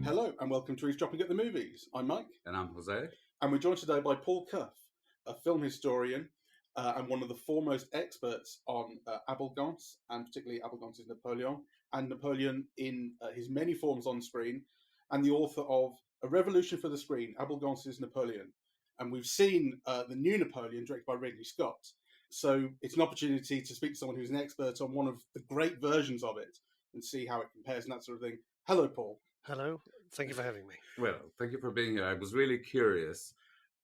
Hello and welcome to Eavesdropping at the Movies. I'm Mike. And I'm Jose. And we're joined today by Paul Cuff, a film historian and one of the foremost experts on Abel Gance, and particularly Abel Gance's Napoleon, and Napoleon in his many forms on screen, and the author of A Revolution for the Screen, Abel Gance's Napoleon. And we've seen the new Napoleon, directed by Ridley Scott. So it's an opportunity to speak to someone who's an expert on one of the great versions of it and see how it compares and that sort of thing. Hello, Paul. Hello. Thank you for having me. Well, thank you for being here. I was really curious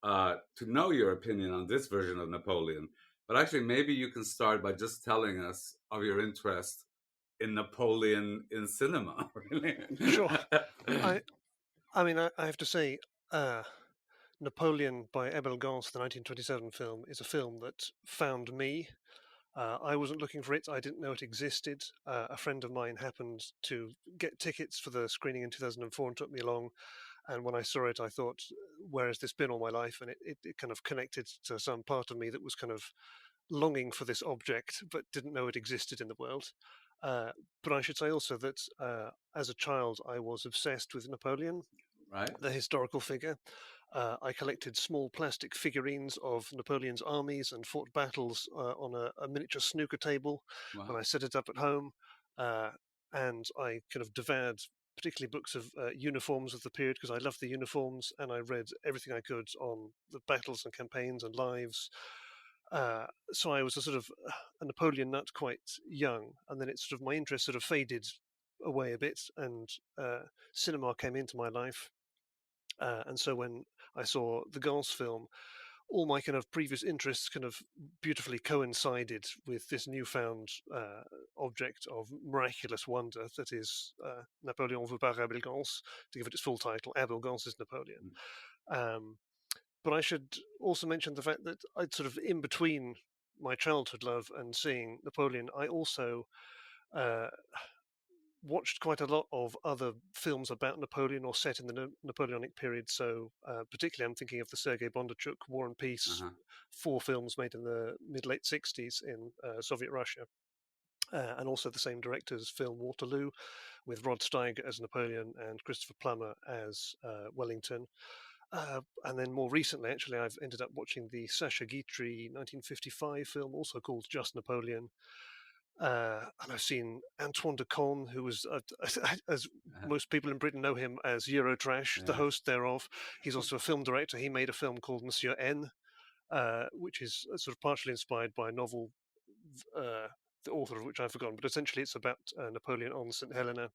to know your opinion on this version of Napoleon. But actually, maybe you can start by just telling us of your interest in Napoleon in cinema. Sure. I have to say, Napoleon by Abel Gance, the 1927 film, is a film that found me. I wasn't looking for it. I didn't know it existed. A friend of mine happened to get tickets for the screening in 2004 and took me along. And when I saw it, I thought, where has this been all my life? And it kind of connected to some part of me that was kind of longing for this object, but didn't know it existed in the world. But I should say also that as a child, I was obsessed with Napoleon, right? The historical figure. I collected small plastic figurines of Napoleon's armies and fought battles on a miniature snooker table. Wow. And I set it up at home. And I kind of devoured particularly books of uniforms of the period because I loved the uniforms, and I read everything I could on the battles and campaigns and lives. So I was a sort of a Napoleon nut quite young, and then my interest sort of faded away a bit, and cinema came into my life. And so when I saw the Gance film, all my kind of previous interests kind of beautifully coincided with this newfound object of miraculous wonder that is Napoléon vu par Abel Gance, to give it its full title, Abel Gance's Napoleon. But I should also mention the fact that I'd sort of, in between my childhood love and seeing Napoleon, I also watched quite a lot of other films about Napoleon or set in the Napoleonic period. So particularly I'm thinking of the Sergei Bondarchuk War and Peace, 4 films made in the mid-late 60s in Soviet Russia. And also the same director's film Waterloo, with Rod Steiger as Napoleon and Christopher Plummer as Wellington. And then more recently, actually, I've ended up watching the Sacha Guitry 1955 film, also called Just Napoleon. And I've seen Antoine de Caunes, who was, as most people in Britain know him as Eurotrash, the host thereof. He's also a film director. He made a film called Monsieur N, which is sort of partially inspired by a novel, the author of which I've forgotten, but essentially it's about Napoleon on St. Helena.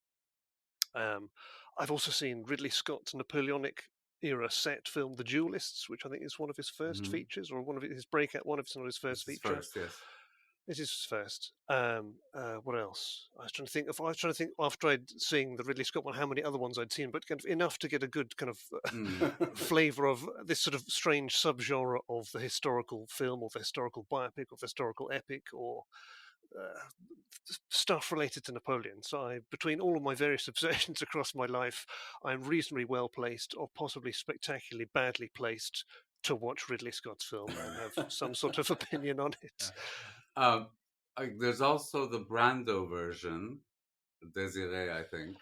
I've also seen Ridley Scott's Napoleonic era set film The Duelists, which I think is one of his first features, or one of his breakout, one of his first features. First, yes. It is first. What else? I was trying to think after I'd seen the Ridley Scott one, how many other ones I'd seen, but kind of enough to get a good kind of flavour of this sort of strange subgenre of the historical film, or the historical biopic, or the historical epic, or stuff related to Napoleon. So between all of my various obsessions across my life, I'm reasonably well placed, or possibly spectacularly badly placed, to watch Ridley Scott's film and have some sort of opinion on it. There's also the Brando version, Désiré, I think,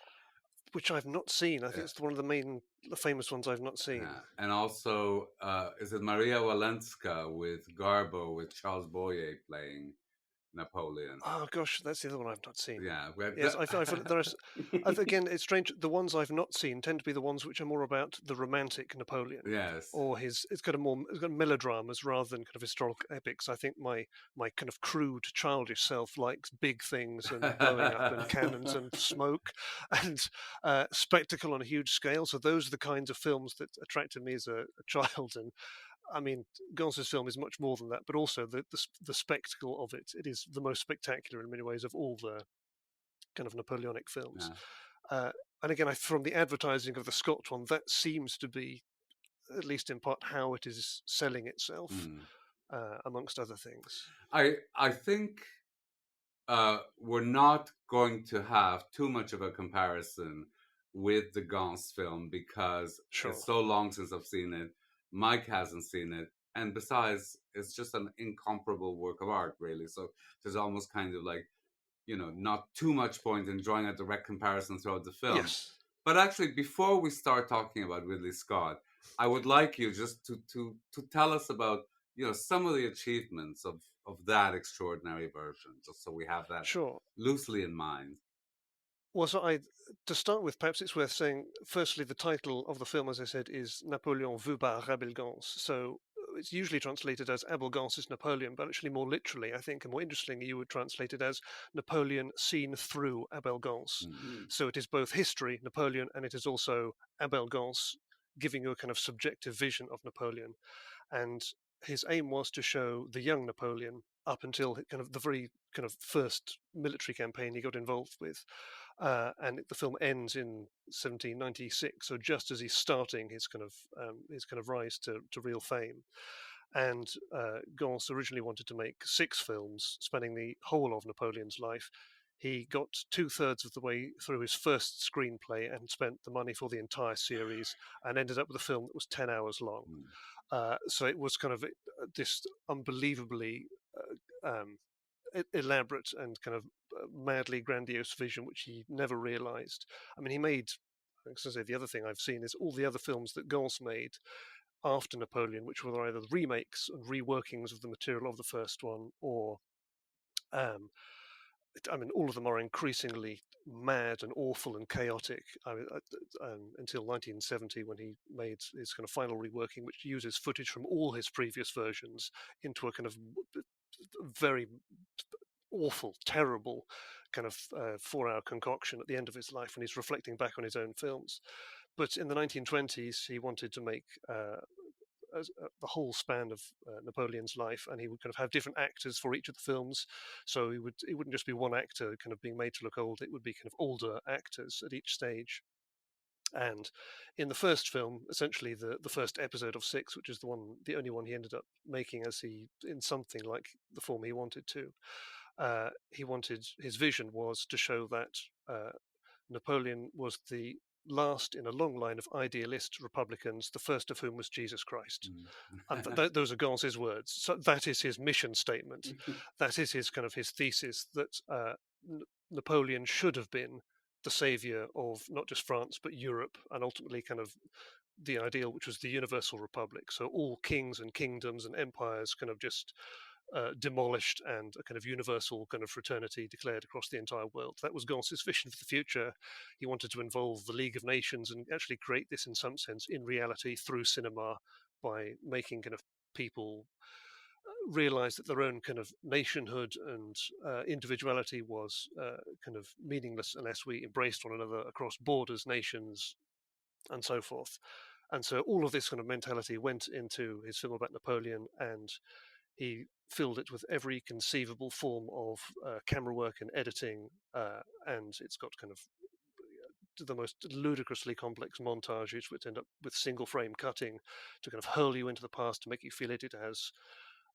which I've not seen. I think it's one of the famous ones I've not seen. Yeah. And also, is it Maria Walenska with Garbo, with Charles Boyer playing Napoleon? Oh gosh, that's the other one I've not seen. Yeah, yes, again, it's strange. The ones I've not seen tend to be the ones which are more about the romantic Napoleon. Yes, or it's got melodramas rather than kind of historical epics. I think my kind of crude, childish self likes big things and blowing up and cannons and smoke and spectacle on a huge scale. So those are the kinds of films that attracted me as a child. And I mean, Gance's film is much more than that, but also the spectacle of it. It is the most spectacular in many ways of all the kind of Napoleonic films. Yeah. And again, from the advertising of the Scott one, that seems to be, at least in part, how it is selling itself, amongst other things. I think we're not going to have too much of a comparison with the Gance film because it's so long since I've seen it. Mike hasn't seen it, And besides, it's just an incomparable work of art, really. So there's almost kind of like, not too much point in drawing a direct comparison throughout the film. Yes. But actually, before we start talking about Ridley Scott, I would like you just to tell us about, some of the achievements of that extraordinary version, just so we have that Sure. loosely in mind. Well, so to start with, perhaps it's worth saying, firstly, the title of the film, as I said, is Napoléon vu par Abel Gance. So it's usually translated as Abel Gance's Napoleon, but actually more literally, I think, and more interestingly, you would translate it as Napoleon seen through Abel Gance. Mm-hmm. So it is both history, Napoleon, and it is also Abel Gance giving you a kind of subjective vision of Napoleon. And his aim was to show the young Napoleon up until kind of the very kind of first military campaign he got involved with. And the film ends in 1796, so just as he's starting his kind of rise to real fame. And Gance originally wanted to make 6 films spanning the whole of Napoleon's life. He got 2/3 of the way through his first screenplay and spent the money for the entire series, and ended up with a film that was 10 hours long. So it was kind of this unbelievably elaborate and kind of madly grandiose vision, which he never realized. I mean, he made, I was going to say, the other thing I've seen is all the other films that Gance made after Napoleon, which were either remakes and reworkings of the material of the first one, or I mean, all of them are increasingly mad and awful and chaotic. Until 1970, when he made his kind of final reworking, which uses footage from all his previous versions into a kind of very awful, terrible kind of 4-hour concoction at the end of his life when he's reflecting back on his own films. But in the 1920s, he wanted to make the whole span of Napoleon's life, and he would kind of have different actors for each of the films. So it wouldn't just be one actor kind of being made to look old. It would be kind of older actors at each stage. And in the first film, essentially the first episode of 6, which is the only one he ended up making in something like the form he wanted to, his vision was to show that Napoleon was the last in a long line of idealist Republicans, the first of whom was Jesus Christ. And those are Gance's words. So that is his mission statement. That is his thesis, that Napoleon should have been the savior of not just France but Europe, and ultimately kind of the ideal, which was the universal republic. So all kings and kingdoms and empires kind of just demolished, and a kind of universal kind of fraternity declared across the entire world. That was Gance's vision for the future. He wanted to involve the League of Nations and actually create this in some sense in reality through cinema, by making kind of people realize that their own kind of nationhood and individuality was kind of meaningless unless we embraced one another across borders, nations, and so forth. And so all of this kind of mentality went into his film about Napoleon, and he filled it with every conceivable form of camera work and editing, and it's got kind of the most ludicrously complex montages, which end up with single frame cutting to kind of hurl you into the past to make you feel it. It has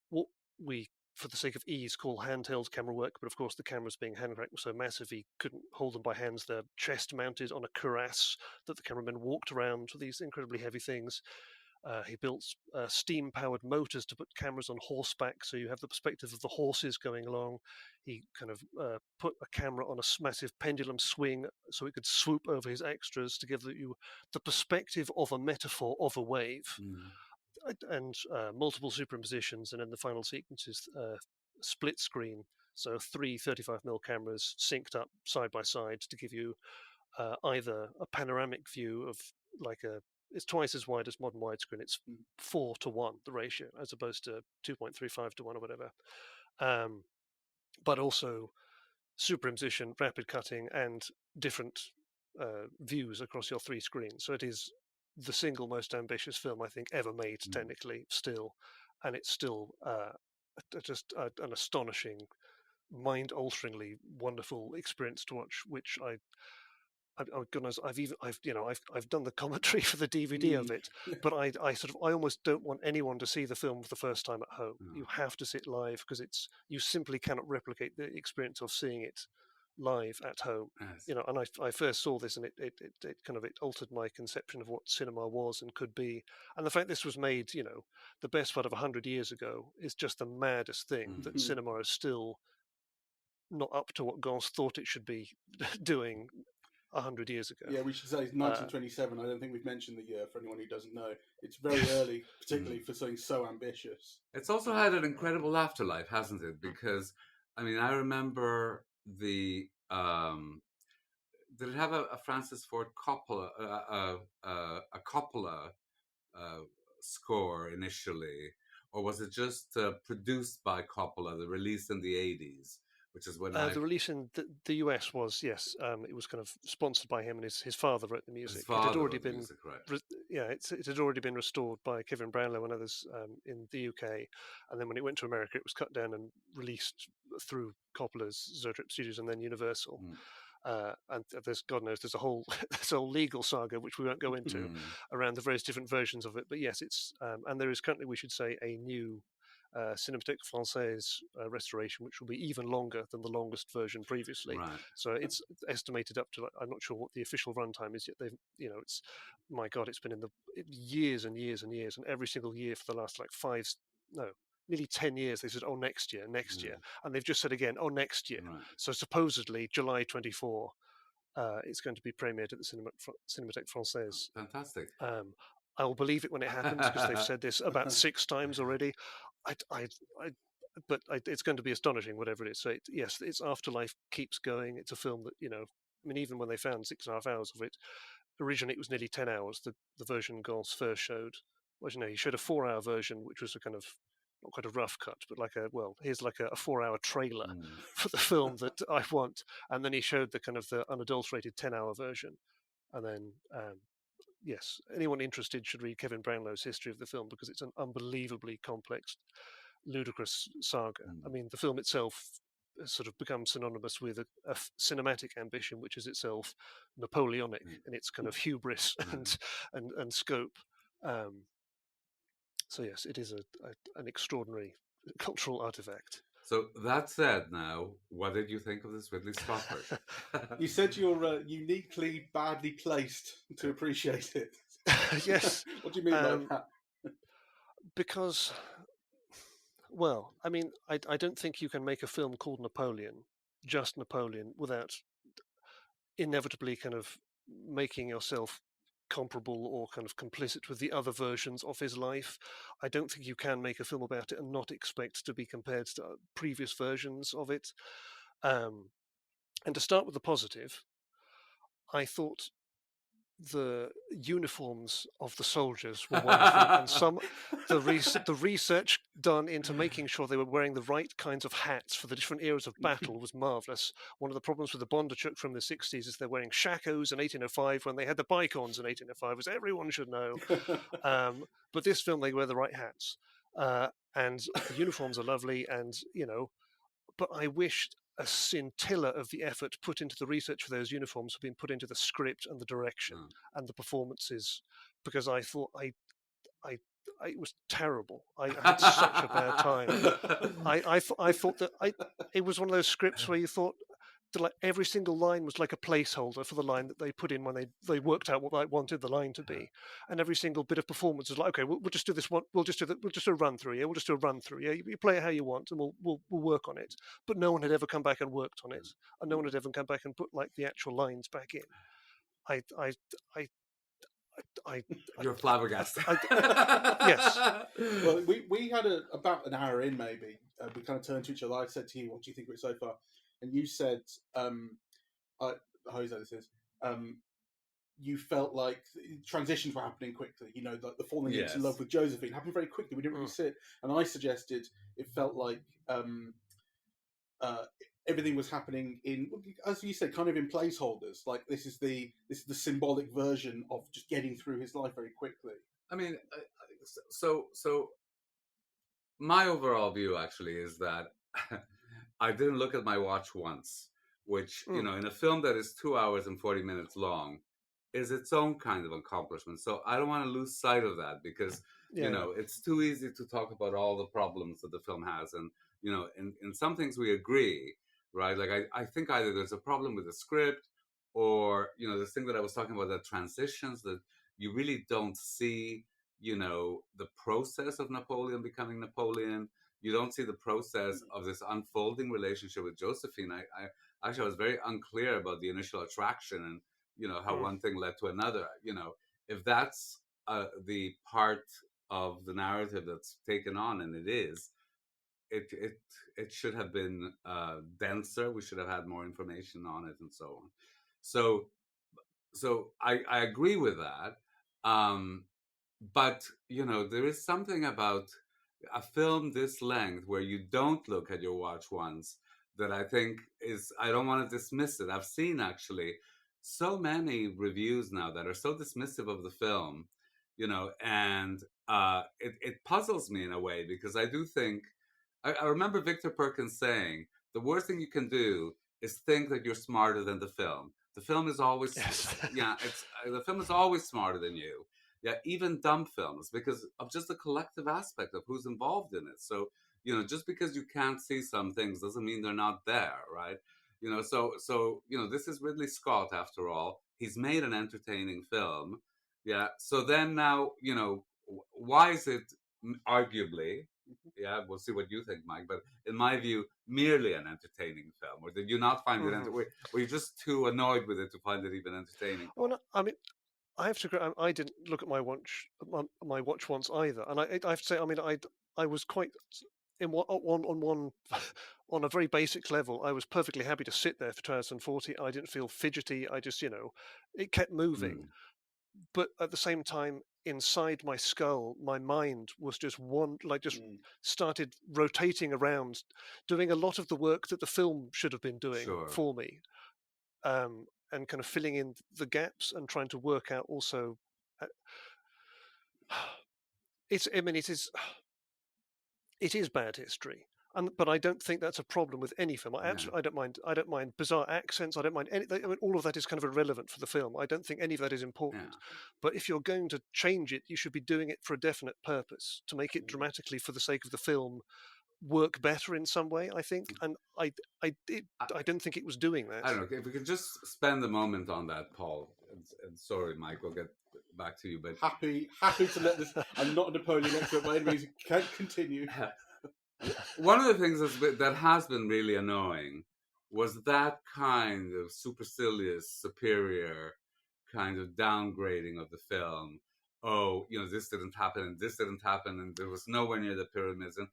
what we, for the sake of ease, call handheld camera work, but of course the cameras being hand cranked were so massive he couldn't hold them by hands. They're chest mounted on a cuirass that the cameramen walked around with these incredibly heavy things. He built steam-powered motors to put cameras on horseback, so you have the perspective of the horses going along. He kind of put a camera on a massive pendulum swing so it could swoop over his extras to give you the perspective of a metaphor of a wave. And multiple superimpositions, and in the final sequence is split screen, so 3 35mm cameras synced up side by side to give you either a panoramic view of it's twice as wide as modern widescreen. It's 4:1, the ratio, as opposed to 2.35:1 or whatever. But also superimposition, rapid cutting, and different views across your 3 screens. So it is the single most ambitious film I think ever made, technically, still, and it's still just an astonishing, mind-alteringly wonderful experience to watch, which goodness, I've done the commentary for the DVD of it, but I almost don't want anyone to see the film for the first time at home. You have to sit live, because you simply cannot replicate the experience of seeing it live at home. Yes. You know, and I first saw this, and it kind of altered my conception of what cinema was and could be. And the fact this was made, you know, the best part of 100 years ago is just the maddest thing that cinema is still not up to what Gance thought it should be doing 100 years ago. Yeah, we should say 1927. I don't think we've mentioned the year for anyone who doesn't know. It's very early, particularly for something so ambitious. It's also had an incredible afterlife, hasn't it? Because, I mean, I remember the... did it have a Francis Ford Coppola, a Coppola score initially? Or was it just produced by Coppola, the release in the 80s? Which is when the release in the US was, yes, it was kind of sponsored by him, and his father wrote the music. His father it had already wrote the been, music, right. it had already been restored by Kevin Brownlow and others in the UK, and then when it went to America, it was cut down and released through Coppola's Zoetrope Studios and then Universal. And there's, God knows, there's a whole legal saga which we won't go into around the various different versions of it. But yes, it's and there is currently, we should say, a new Cinémathèque Française restoration, which will be even longer than the longest version previously. Right. So it's estimated up to, I'm not sure what the official runtime is yet. They've, you know, it's, my God, it's been in the years and years and years, and every single year for the last nearly 10 years, they said, oh, next year. And they've just said again, oh, next year. Right. So supposedly July 24, it's going to be premiered at the Cinémathèque Française. Fantastic. I will believe it when it happens, because they've said this about 6 times already. But it's going to be astonishing, whatever it is. So yes, its afterlife keeps going. It's a film that, you know, I mean, even when they found 6.5 hours of it, originally it was nearly 10 hours. The version Gance first showed, well, you know, he showed a 4-hour version, which was a kind of, not quite a rough cut, but here's like a 4-hour trailer for the film that I want. And then he showed the unadulterated 10-hour version. And then, yes, anyone interested should read Kevin Brownlow's history of the film, because it's an unbelievably complex, ludicrous saga. I mean, the film itself has sort of become synonymous with a cinematic ambition, which is itself Napoleonic in its kind of hubris and scope. So yes, it is an extraordinary cultural artifact. So that said, now, what did you think of this Ridley Scott version? You said you're uniquely badly placed to appreciate it. Yes. What do you mean by that? Because, well, I mean, I don't think you can make a film called Napoleon, just Napoleon, without inevitably kind of making yourself comparable or kind of complicit with the other versions of his life. I don't think you can make a film about it and not expect to be compared to previous versions of it. And to start with the positive, I thought the uniforms of the soldiers were wonderful, and the research done into making sure they were wearing the right kinds of hats for the different eras of battle was marvelous. One of the problems with the Bondarchuk from the 60s is they're wearing shakos in 1805 when they had the bicons in 1805, as everyone should know. But this film, they wear the right hats, and the uniforms are lovely, and you know. But I wished a scintilla of the effort put into the research for those uniforms had been put into the script and the direction and the performances, because I thought it was terrible. I had such a bad time. I thought that it was one of those scripts where you thought that like every single line was like a placeholder for the line that they put in when they worked out what they wanted the line to be, and every single bit of performance was like, okay, we'll just do this one. We'll just do a run through. Yeah, we'll just do a run through. Yeah, you play it how you want, and we'll work on it. But no one had ever come back and worked on it, and no one had ever come back and put like the actual lines back in. You're flabbergasted. Yes. Well, we had about an hour in, maybe. We kind of turned to each other. I said to you, "What do you think of it so far?" And you said, Jose, this is, you felt like transitions were happening quickly. You know, the falling into love with Josephine happened very quickly. We didn't really sit. And I suggested it felt like everything was happening in, as you said, kind of in placeholders. Like this is the symbolic version of just getting through his life very quickly. I mean, so my overall view actually is that I didn't look at my watch once, which, you know, in a film that is 2 hours and 40 minutes long is its own kind of accomplishment. So I don't want to lose sight of that because, you know, it's too easy to talk about all the problems that the film has. And, you know, in some things we agree, right? Like I think either there's a problem with the script, or this thing that I was talking about, the transitions, that you really don't see the process of Napoleon becoming Napoleon. You don't see the process of this unfolding relationship with Josephine. I actually was very unclear about the initial attraction, and how one thing led to another. If that's the part of the narrative that's taken on, and it is, it should have been denser. We should have had more information on it, and so on. So I agree with that. But there is something about a film this length where you don't look at your watch once that I think is, I don't want to dismiss it. I've seen actually so many reviews now that are so dismissive of the film, and it puzzles me in a way, because I do think, I remember Victor Perkins saying, the worst thing you can do is think that you're smarter than the film. The film is always, the film is always smarter than you. Yeah, even dumb films, because of just the collective aspect of who's involved in it. So, just because you can't see some things doesn't mean they're not there, right? So this is Ridley Scott, after all. He's made an entertaining film. Yeah. So then now, why is it arguably, we'll see what you think, Mike, but in my view, merely an entertaining film? Or did you not find it, were you just too annoyed with it to find it even entertaining? Well, no, I mean, I have to agree. I didn't look at my watch once either, and I have to say, I mean, I was quite on a very basic level. I was perfectly happy to sit there for 2 hours and 40. I didn't feel fidgety. I just it kept moving, but at the same time, inside my skull, my mind was just started rotating around, doing a lot of the work that the film should have been doing for me. And kind of filling in the gaps and trying to work out also. It is bad history, but I don't think that's a problem with any film. I don't mind bizarre accents. I don't mind any. I mean, all of that is kind of irrelevant for the film. I don't think any of that is important. But if you're going to change it, you should be doing it for a definite purpose, to make it dramatically, for the sake of the film, work better in some way, I think. And I don't think it was doing that. I don't know if we could just spend a moment on that, Paul. And sorry, Mike, we'll get back to you, but happy to let this. I'm not a Napoleon expert by any means. Can't continue. One of the things that has been really annoying was that kind of supercilious, superior kind of downgrading of the film. Oh, this didn't happen, and this didn't happen, and there was nowhere near the pyramids. And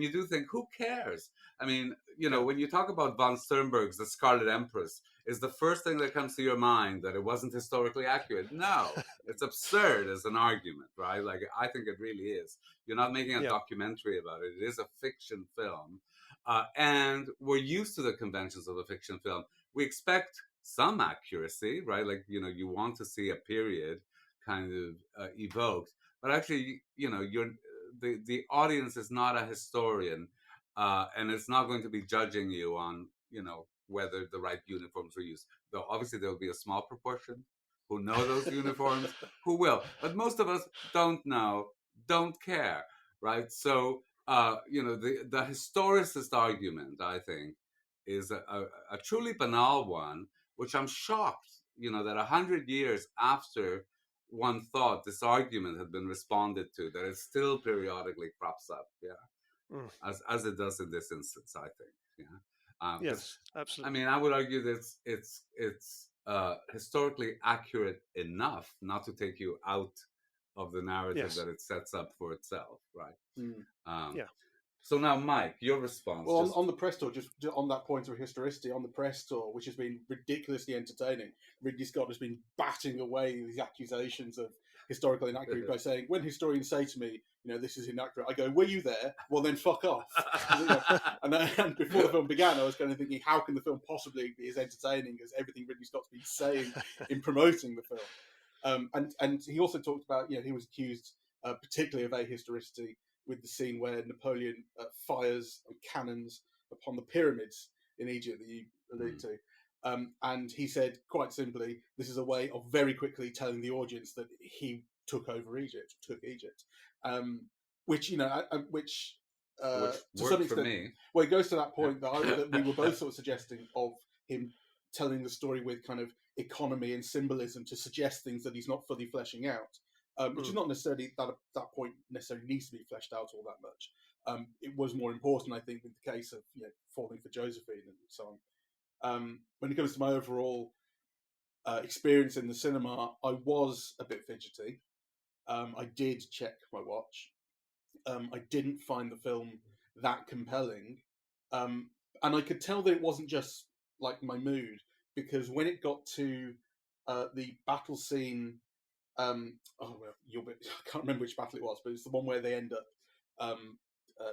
you do think, who cares? I mean, when you talk about von Sternberg's The Scarlet Empress, is the first thing that comes to your mind that it wasn't historically accurate? No, it's absurd as an argument, right? Like, I think it really is. You're not making a documentary about it. It is a fiction film. And we're used to the conventions of a fiction film. We expect some accuracy, right? Like, you want to see a period kind of evoked. But actually, the audience is not a historian, and it's not going to be judging you on, whether the right uniforms were used. Though obviously there will be a small proportion who know those uniforms, who will. But most of us don't know, don't care, right? So, the historicist argument, I think, is a truly banal one, which I'm shocked, that 100 years after one thought this argument had been responded to, that it still periodically crops up, as it does in this instance, I think. Yes, absolutely. I mean, I would argue that it's historically accurate enough not to take you out of the narrative that it sets up for itself, right? So now, Mike, your response. Well, on the press tour, just on that point of historicity, on the press tour, which has been ridiculously entertaining, Ridley Scott has been batting away these accusations of historical inaccuracy by saying, when historians say to me, this is inaccurate, I go, were you there? Well, then fuck off. And before the film began, I was kind of thinking, how can the film possibly be as entertaining as everything Ridley Scott's been saying in promoting the film? And he also talked about, he was accused particularly of ahistoricity with the scene where Napoleon fires cannons upon the pyramids in Egypt that you alluded to. And he said, quite simply, this is a way of very quickly telling the audience that he took Egypt, which which to some worked for extent. me. Well, it goes to that point that we were both sort of suggesting of him telling the story with kind of economy and symbolism to suggest things that he's not fully fleshing out, which is not necessarily that point necessarily needs to be fleshed out all that much. It was more important, I think, in the case of falling for Josephine and so on. When it comes to my overall experience in the cinema, I was a bit fidgety. I did check my watch. I didn't find the film that compelling, and I could tell that it wasn't just like my mood, because when it got to the battle scene, I can't remember which battle it was, but it's the one where they end up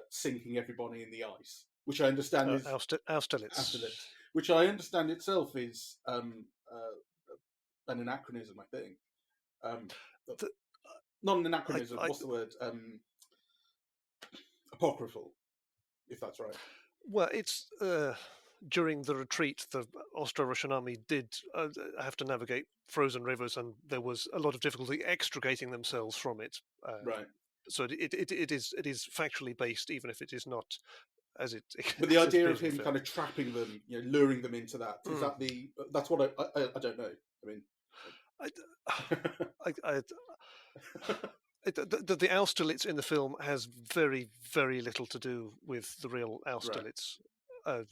sinking everybody in the ice, which I understand is Austerlitz, which I understand itself is an anachronism, I think. Not an anachronism. What's the word? Apocryphal, if that's right. Well, it's during the retreat, the Austro-Russian army did have to navigate frozen rivers, and there was a lot of difficulty extricating themselves from it. Right. So it is factually based, even if it is not as it. But the idea of him kind of trapping them, luring them into that, is that that's what I don't know. I mean, the Austerlitz in the film has very, very little to do with the real Austerlitz. Right.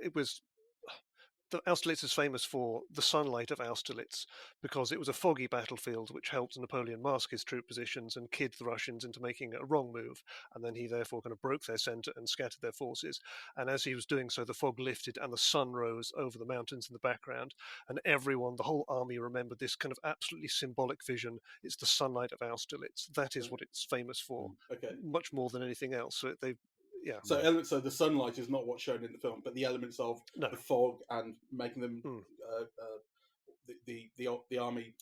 It was. The Austerlitz is famous for the sunlight of Austerlitz because it was a foggy battlefield which helped Napoleon mask his troop positions and kid the Russians into making a wrong move, and then he therefore kind of broke their centre and scattered their forces. And as he was doing so, the fog lifted and the sun rose over the mountains in the background, and everyone, the whole army, remembered this kind of absolutely symbolic vision. It's the sunlight of Austerlitz. That is what it's famous for, much more than anything else. So they. Yeah. So the sunlight is not what's shown in the film, but the elements of the fog and making them the army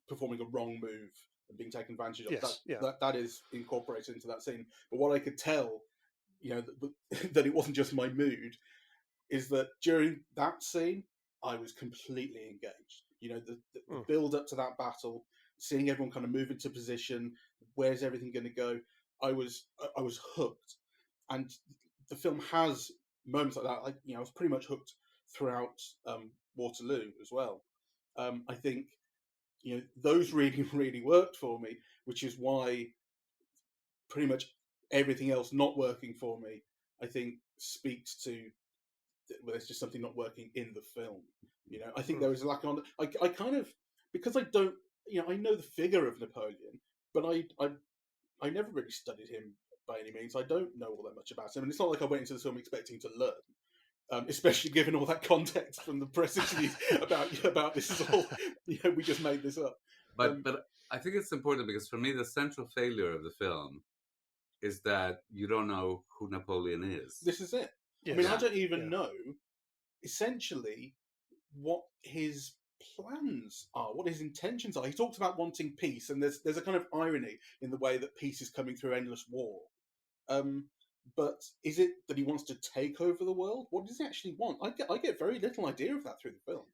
performing a wrong move and being taken advantage of. Yes, that is incorporated into that scene. But what I could tell, that it wasn't just my mood, is that during that scene I was completely engaged. The build up to that battle, seeing everyone kind of move into position, where's everything going to go. I was hooked, and the film has moments like that. I was pretty much hooked throughout Waterloo as well. I think those really, really worked for me, which is why pretty much everything else not working for me, I think, speaks to there's just something not working in the film. I think there is a lack on. I kind of, because I don't, I know the figure of Napoleon, but I never really studied him by any means. I don't know all that much about him, and it's not like I went into the film expecting to learn, especially given all that context from the press interviews about this is all we just made this up. But I think it's important because for me the central failure of the film is that you don't know who Napoleon is. This is it. Yes. I mean, I don't even know essentially what his plans are, what his intentions are. He talks about wanting peace, and there's a kind of irony in the way that peace is coming through endless war. But is it that he wants to take over the world? What does he actually want? I get very little idea of that through the film.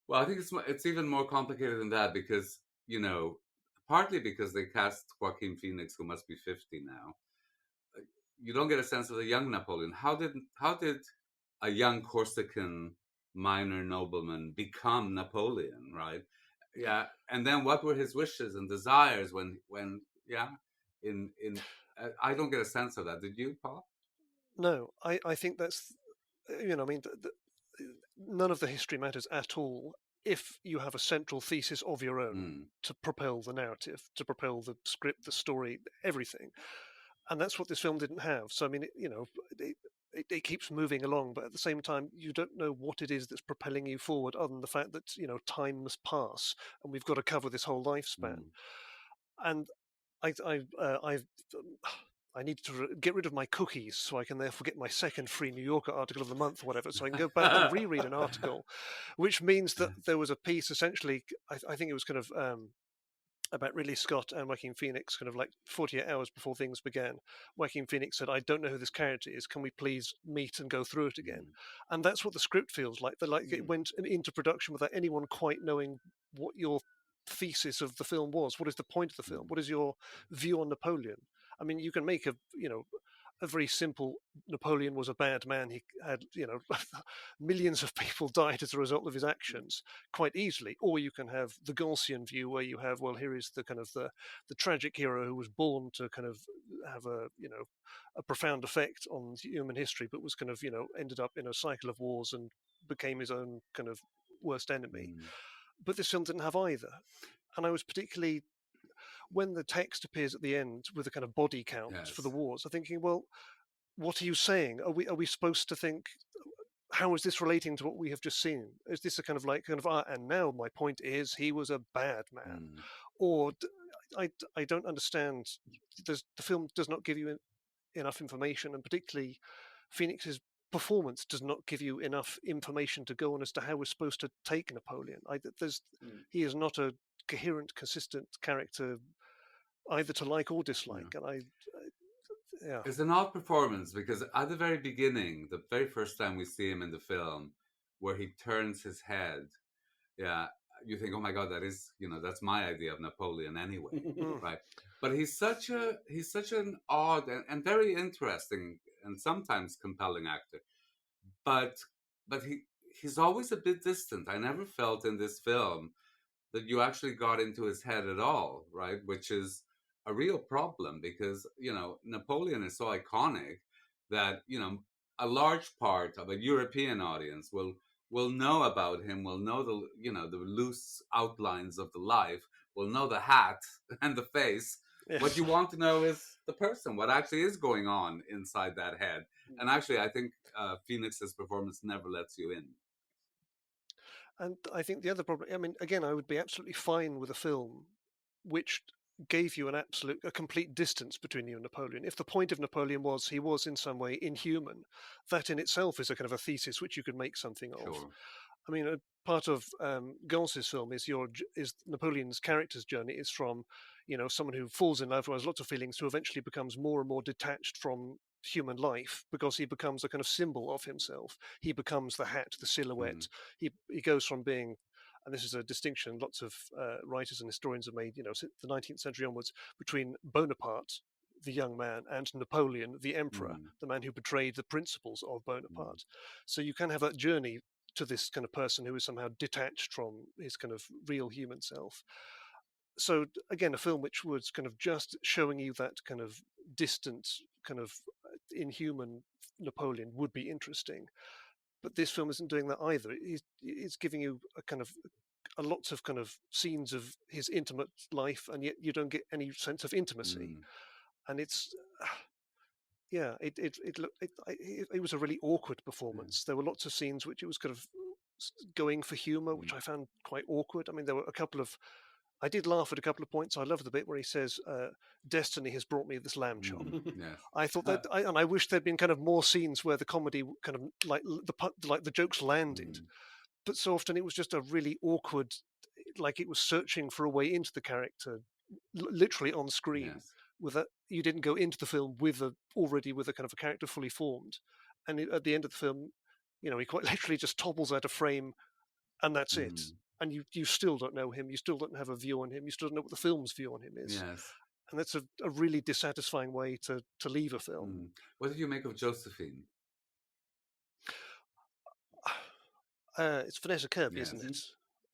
Well, I think it's even more complicated than that because partly because they cast Joaquin Phoenix, who must be 50 now. You don't get a sense of the young Napoleon. How did a young Corsican minor nobleman become Napoleon, right? Yeah, and then what were his wishes and desires when I don't get a sense of that. Did you, Paul? No, I think that's none of the history matters at all if you have a central thesis of your own to propel the narrative, to propel the script, the story, everything. And that's what this film didn't have. So I mean, it keeps moving along, but at the same time, you don't know what it is that's propelling you forward, other than the fact that time must pass, and we've got to cover this whole lifespan. And I need to get rid of my cookies so I can therefore get my second free New Yorker article of the month or whatever, so I can go back and reread an article, which means that there was a piece essentially, I think it was kind of about Ridley Scott and Joaquin Phoenix, kind of like 48 hours before things began. Joaquin Phoenix said, I don't know who this character is. Can we please meet and go through it again? And that's what the script feels like. It went into production without anyone quite knowing what your thesis of the film was. What is the point of the film? What is your view on Napoleon? I mean, you can make a very simple Napoleon was a bad man. He had, millions of people died as a result of his actions quite easily. Or you can have the Gancean view where you have, well, here is the kind of the tragic hero who was born to kind of have a profound effect on human history, but was kind of, ended up in a cycle of wars and became his own kind of worst enemy. But this film didn't have either. And I was particularly, when the text appears at the end with a kind of body count for the wars, I'm thinking, well, what are you saying? Are we supposed to think, how is this relating to what we have just seen? Is this a kind of and now my point is he was a bad man, or I don't understand. The film does not give you enough information, and particularly Phoenix's performance does not give you enough information to go on as to how we're supposed to take Napoleon. He is not a coherent, consistent character either to like or dislike, and it's an odd performance because at the very beginning, the very first time we see him in the film, where he turns his head, you think, oh my God, that is, that's my idea of Napoleon anyway, right? But he's such an odd and very interesting and sometimes compelling actor, but he's always a bit distant. I never felt in this film that you actually got into his head at all, right? Which is a real problem because, Napoleon is so iconic that, a large part of a European audience will know about him, will know the loose outlines of the life, will know the hat and the face. Yes. What you want to know is the person, what actually is going on inside that head. And actually, I think Phoenix's performance never lets you in. And I think the other problem, I mean, again, I would be absolutely fine with a film which gave you a complete distance between you and Napoleon. If the point of Napoleon was he was in some way inhuman, that in itself is a kind of a thesis which you could make something of. Sure. I mean, part of Gance's film is Napoleon's character's journey is from, someone who falls in love, who has lots of feelings, who eventually becomes more and more detached from human life because he becomes a kind of symbol of himself. He becomes the hat, the silhouette. He goes from being, and this is a distinction lots of writers and historians have made, since the 19th century onwards, between Bonaparte, the young man, and Napoleon, the emperor, the man who betrayed the principles of Bonaparte. So you can have that journey to this kind of person who is somehow detached from his kind of real human self. So again, a film which was kind of just showing you that kind of distant, kind of inhuman Napoleon would be interesting. But this film isn't doing that either. It's giving you a lots of kind of scenes of his intimate life, and yet you don't get any sense of intimacy. And it's it was a really awkward performance. There were lots of scenes which it was kind of going for humor, which I found quite awkward. I mean, there were a couple of, I did laugh at a couple of points. I love the bit where he says, "Destiny has brought me this lamb chop." I thought that, and I wish there'd been kind of more scenes where the comedy kind of like the jokes landed. But so often it was just a really awkward, like it was searching for a way into the character, literally on screen. Yes. With that, you didn't go into the film already with a kind of a character fully formed, and at the end of the film, he quite literally just topples out of frame, and that's it. And you still don't know him. You still don't have a view on him. You still don't know what the film's view on him is. Yes. And that's a really dissatisfying way to leave a film. What did you make of Josephine? It's Vanessa Kirby, isn't it?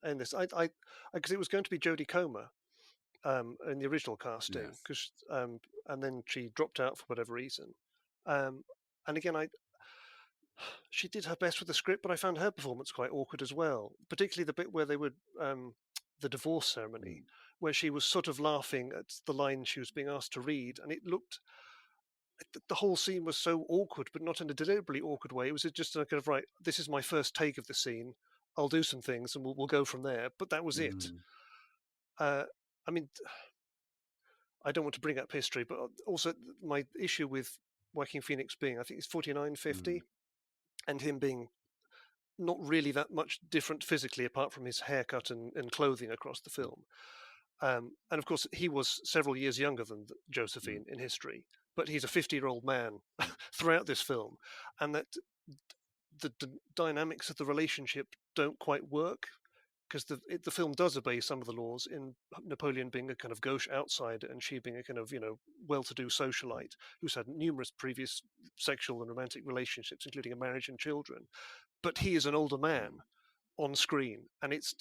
And this, because it was going to be Jodie Comer in the original casting, and then she dropped out for whatever reason. And again, she did her best with the script, but I found her performance quite awkward as well, particularly the bit where they would the divorce ceremony, where she was sort of laughing at the line she was being asked to read, and it looked. The whole scene was so awkward, but not in a deliberately awkward way. It was just a kind of, right, this is my first take of the scene. I'll do some things and we'll go from there. But that was it. I mean, I don't want to bring up history, but also my issue with Joaquin Phoenix being, I think he's 49, 50, and him being not really that much different physically apart from his haircut and clothing across the film. And of course, he was several years younger than Josephine in history, but he's a 50-year-old man throughout this film, and that the dynamics of the relationship don't quite work. because the film does obey some of the laws, in Napoleon being a kind of gauche outsider and she being a kind of well-to-do socialite who's had numerous previous sexual and romantic relationships, including a marriage and children. But he is an older man on screen, and it's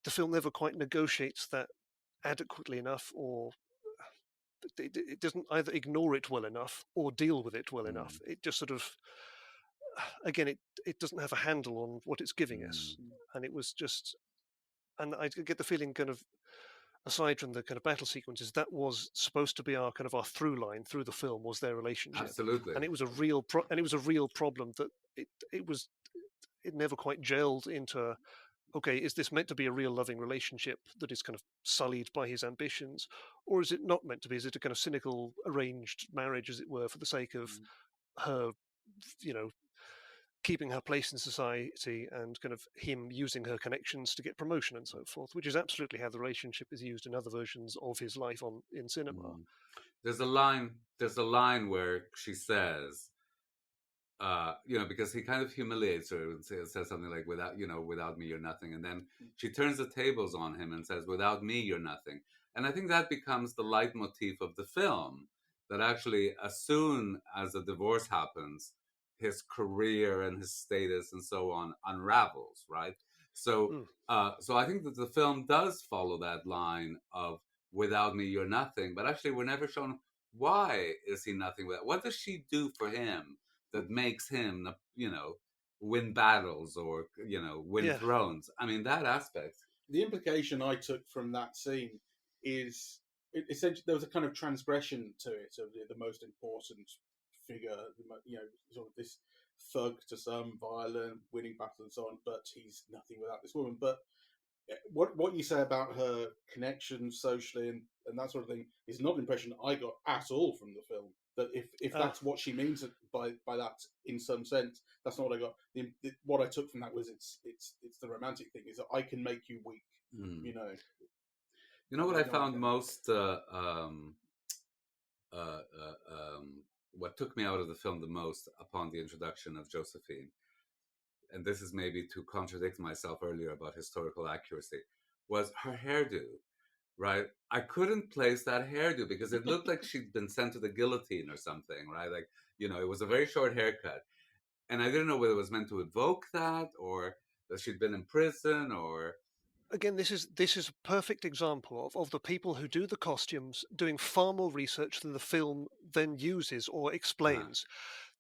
the film never quite negotiates that adequately enough, or it doesn't either ignore it well enough or deal with it well enough. It just sort of, again, it doesn't have a handle on what it's giving us, and it was just, and I get the feeling, kind of, aside from the kind of battle sequences, that was supposed to be our kind of our through line through the film, was their relationship. Absolutely. And it was a real problem that it never quite gelled into, okay, is this meant to be a real loving relationship that is kind of sullied by his ambitions, or is it not meant to be? Is it a kind of cynical arranged marriage, as it were, for the sake of her, keeping her place in society, and kind of him using her connections to get promotion and so forth, which is absolutely how the relationship is used in other versions of his life in cinema. There's a line where she says, because he kind of humiliates her and says something like, without me, you're nothing. And then she turns the tables on him and says, without me, you're nothing. And I think that becomes the leitmotif of the film, that actually, as soon as a divorce happens, his career and his status and so on unravels, right? So I think that the film does follow that line of, without me, you're nothing. But actually, we're never shown, why is he nothing without? What does she do for him that makes him, win battles or, win thrones? I mean, that aspect. The implication I took from that scene is, essentially, there was a kind of transgression to it of the most important figure, sort of this thug to some, violent, winning battles and so on, but he's nothing without this woman. But what you say about her connection socially and that sort of thing is not an impression I got at all from the film. That if that's what she means by that, in some sense, that's not what I got. What I took from that was it's the romantic thing, is that I can make you weak. You know what I found most what took me out of the film the most upon the introduction of Josephine, and this is maybe to contradict myself earlier about historical accuracy, was her hairdo. Right, I couldn't place that hairdo because it looked like she'd been sent to the guillotine or something. Right, like, it was a very short haircut, and I didn't know whether it was meant to evoke that, or that she'd been in prison, or. Again, this is a perfect example of the people who do the costumes doing far more research than the film then uses or explains.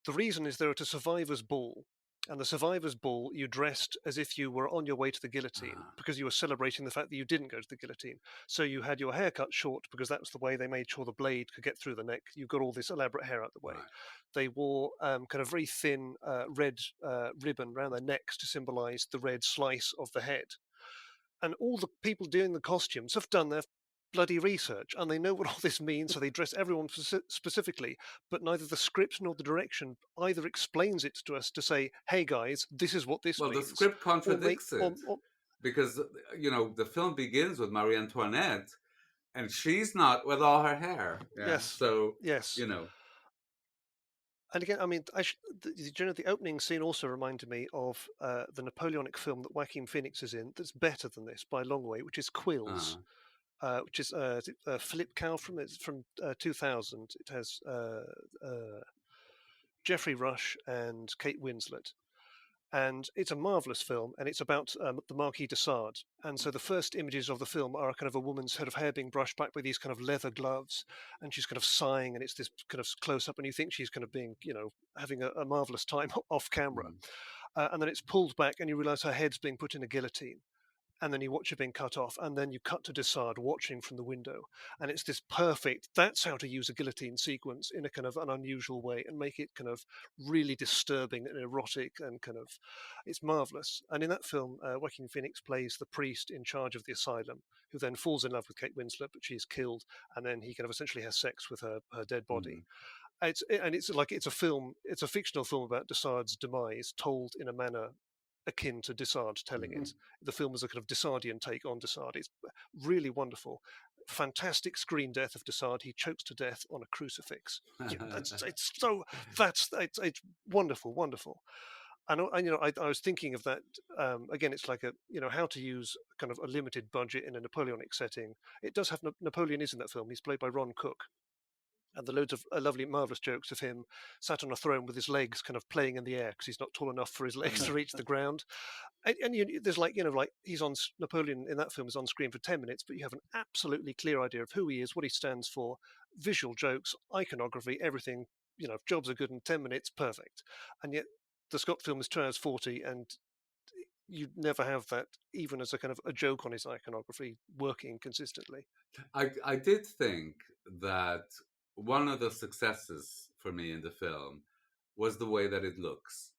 The reason is they're at a survivor's ball. And the survivor's ball, you dressed as if you were on your way to the guillotine, because you were celebrating the fact that you didn't go to the guillotine. So you had your hair cut short because that was the way they made sure the blade could get through the neck. You got all this elaborate hair out the way. Right. They wore kind of very thin red ribbon around their necks to symbolize the red slice of the head. And all the people doing the costumes have done their bloody research, and they know what all this means, so they dress everyone specifically, but neither the script nor the direction either explains it to us to say, hey guys, this is what this means. Well, the script contradicts it, because, the film begins with Marie Antoinette, and she's not with all her hair. Yeah. Yes. So, yes. And again, I mean, the opening scene also reminded me of the Napoleonic film that Joaquin Phoenix is in that's better than this by a long way, which is Quills. Which is Philip Kaufman. It's from 2000. It has Jeffrey Rush and Kate Winslet. And it's a marvellous film, and it's about the Marquis de Sade. And so the first images of the film are kind of a woman's head of hair being brushed back with these kind of leather gloves, and she's kind of sighing, and it's this kind of close-up, and you think she's kind of being, having a marvellous time off camera. And then it's pulled back, and you realise her head's being put in a guillotine. And then you watch it being cut off, and then you cut to de Sade watching from the window. And it's this perfect, that's how to use a guillotine sequence in a kind of an unusual way and make it kind of really disturbing and erotic, and kind of, it's marvellous. And in that film, Joaquin Phoenix plays the priest in charge of the asylum, who then falls in love with Kate Winslet, but she's killed, and then he kind of essentially has sex with her dead body. It's a fictional film about de Sade's demise, told in a manner akin to de Sade telling it. The film is a kind of de Sadean take on de Sade. It's really wonderful. Fantastic screen death of de Sade. He chokes to death on a crucifix. It's wonderful, wonderful. I was thinking of that again. It's like how to use kind of a limited budget in a Napoleonic setting. It does have Napoleon is in that film. He's played by Ron Cook, and the loads of lovely, marvelous jokes of him sat on a throne with his legs kind of playing in the air because he's not tall enough for his legs to reach the ground. And there's like he's on Napoleon in that film is on screen for 10 minutes, but you have an absolutely clear idea of who he is, what he stands for, visual jokes, iconography, everything. Jobs are good in 10 minutes, perfect. And yet the Scott film is 2 hours 40, and you'd never have that even as a kind of a joke on his iconography working consistently. I did think that one of the successes for me in the film was the way that it looks.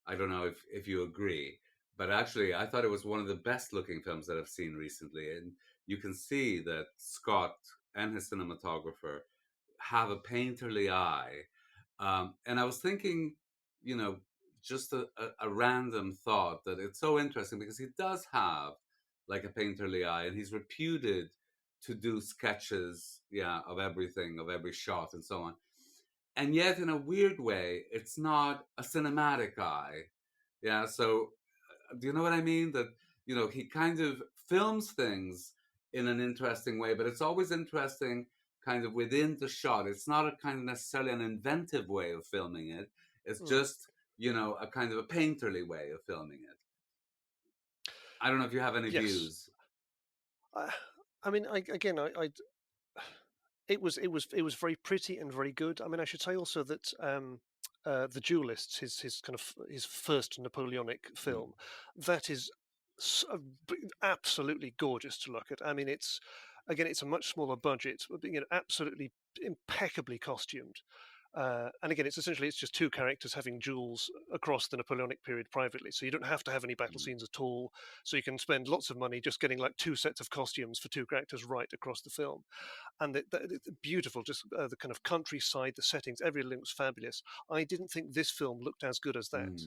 I don't know if you agree, but actually I thought it was one of the best looking films that I've seen recently. And you can see that Scott and his cinematographer have a painterly eye. And I was thinking, just a random thought that it's so interesting because he does have like a painterly eye, and he's reputed to do sketches, of everything, of every shot and so on. And yet, in a weird way, it's not a cinematic eye. Yeah. So, do you know what I mean? That, he kind of films things in an interesting way, but it's always interesting kind of within the shot. It's not a kind of necessarily an inventive way of filming it. It's just, a kind of a painterly way of filming it. I don't know if you have any views. I mean, it was very pretty and very good. I mean, I should say also that The Duelists, his first Napoleonic film, that is absolutely gorgeous to look at. I mean, it's a much smaller budget, but absolutely impeccably costumed. And again, it's just two characters having duels across the Napoleonic period privately. So you don't have to have any battle scenes at all. So you can spend lots of money just getting like 2 sets of costumes for two characters right across the film. And it's beautiful, just the kind of countryside, the settings, everything looks fabulous. I didn't think this film looked as good as that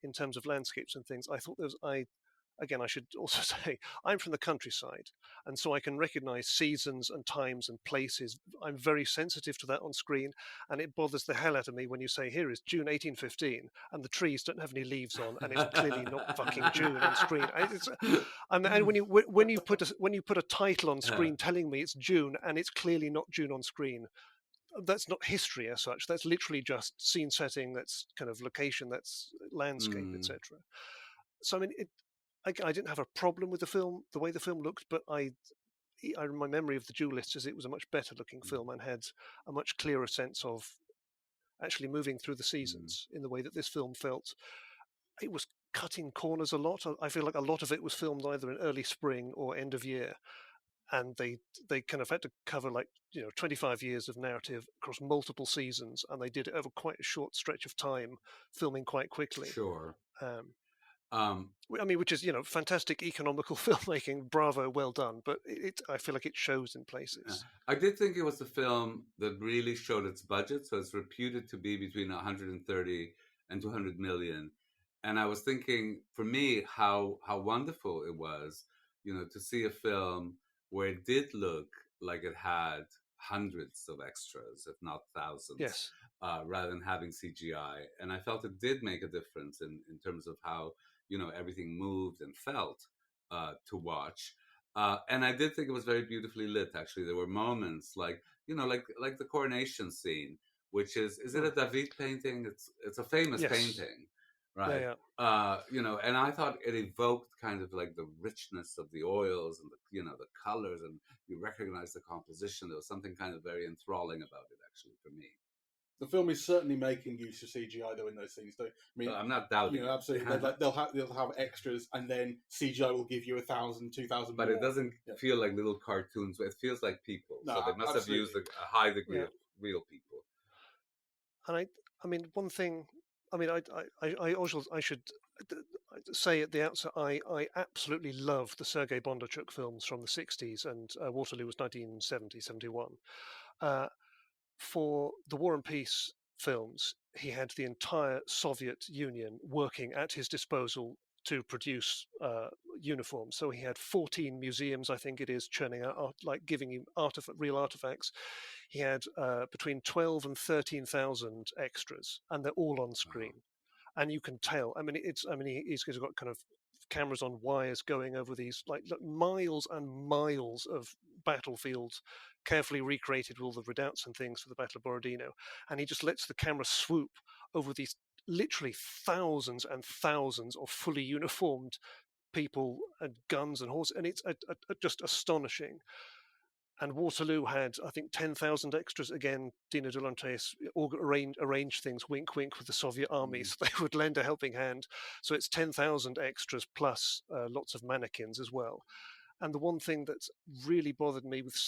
in terms of landscapes and things. I thought I should also say, I'm from the countryside, and so I can recognize seasons and times and places. I'm very sensitive to that on screen, and it bothers the hell out of me when you say, here is June 1815, and the trees don't have any leaves on, and it's clearly not fucking June on screen. And when you put a title on screen telling me it's June, and it's clearly not June on screen, that's not history as such. That's literally just scene setting, that's kind of location, that's landscape, etc. So I mean, I didn't have a problem with the film, the way the film looked, but my memory of The Duelists is it was a much better looking film and had a much clearer sense of actually moving through the seasons in the way that this film felt. It was cutting corners a lot. I feel like a lot of it was filmed either in early spring or end of year, and they kind of had to cover 25 years of narrative across multiple seasons, and they did it over quite a short stretch of time, filming quite quickly. Sure. I mean, which is fantastic economical filmmaking. Bravo, well done. But I feel like it shows in places. I did think it was a film that really showed its budget. So it's reputed to be between 130 and 200 million. And I was thinking, for me, how wonderful it was, to see a film where it did look like it had hundreds of extras, if not thousands. Yes. Rather than having CGI. And I felt it did make a difference in terms of how everything moved and felt to watch. And I did think it was very beautifully lit. Actually, there were moments like the coronation scene, which is it a David painting? It's a famous painting, right? Yeah. And I thought it evoked kind of like the richness of the oils and the colors, and you recognize the composition. There was something kind of very enthralling about it, actually, for me. The film is certainly making use of CGI though in those scenes. I mean, I'm not doubting. Absolutely. They'll have extras, and then CGI will give you 1,000, 2,000. But more. It doesn't feel like little cartoons. It feels like people. No, so they must have used a high degree of real people. And I mean, one thing. I mean, I should say at the outset, I absolutely love the Sergei Bondarchuk films from the 60s, and Waterloo was 1970, 71. For the War and Peace films, he had the entire Soviet Union working at his disposal to produce uniforms. So he had 14 museums, I think it is, churning out, giving him real artifacts. He had between 12 and 13,000 extras, and they're all on screen. and you can tell. I mean, he's got kind of cameras on wires going over these like miles and miles of battlefields, carefully recreated with all the redoubts and things for the Battle of Borodino, and he just lets the camera swoop over these literally thousands and thousands of fully uniformed people and guns and horses, and it's just astonishing. And Waterloo had, I think, 10,000 extras. Again, Dino De Laurentiis arranged things, wink, wink, with the Soviet armies. They would lend a helping hand. So it's 10,000 extras plus lots of mannequins as well. And the one thing that's really bothered me with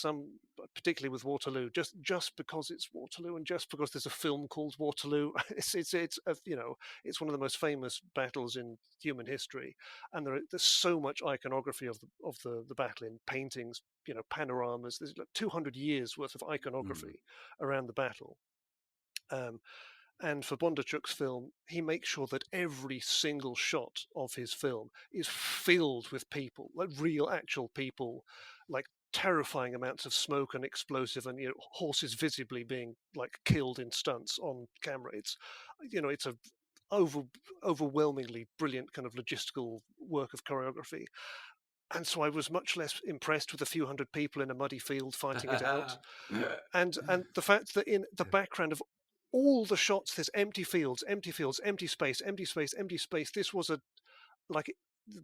particularly with Waterloo, just because it's Waterloo and just because there's a film called Waterloo, it's one of the most famous battles in human history, and there's so much iconography of the battle in paintings, panoramas. There's like 200 years worth of iconography around the battle. And for Bondarchuk's film, he makes sure that every single shot of his film is filled with people, like real, actual people, like terrifying amounts of smoke and explosive, and horses visibly being like killed in stunts on camera. It's a overwhelmingly brilliant kind of logistical work of choreography. And so I was much less impressed with a few hundred people in a muddy field fighting it out, and the fact that in the background of all the shots, there's empty fields, empty space. This was the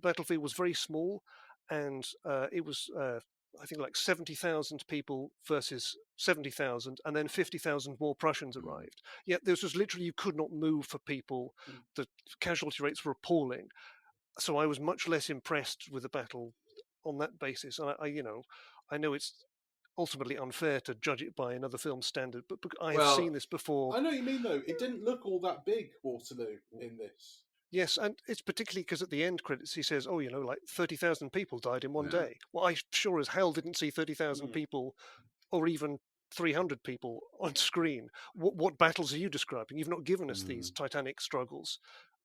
battlefield was very small, and it was, I think, like 70,000 people versus 70,000, and then 50,000 more Prussians arrived. Yet this was literally, you could not move for people. The casualty rates were appalling. So I was much less impressed with the battle on that basis. And I know it's ultimately unfair to judge it by another film standard, but I have seen this before. I know what you mean, though. It didn't look all that big, Waterloo, in this. Yes, and it's particularly because at the end credits he says, like 30,000 people died in one day. Well, I sure as hell didn't see 30,000 people or even 300 people on screen. What battles are you describing? You've not given us these titanic struggles.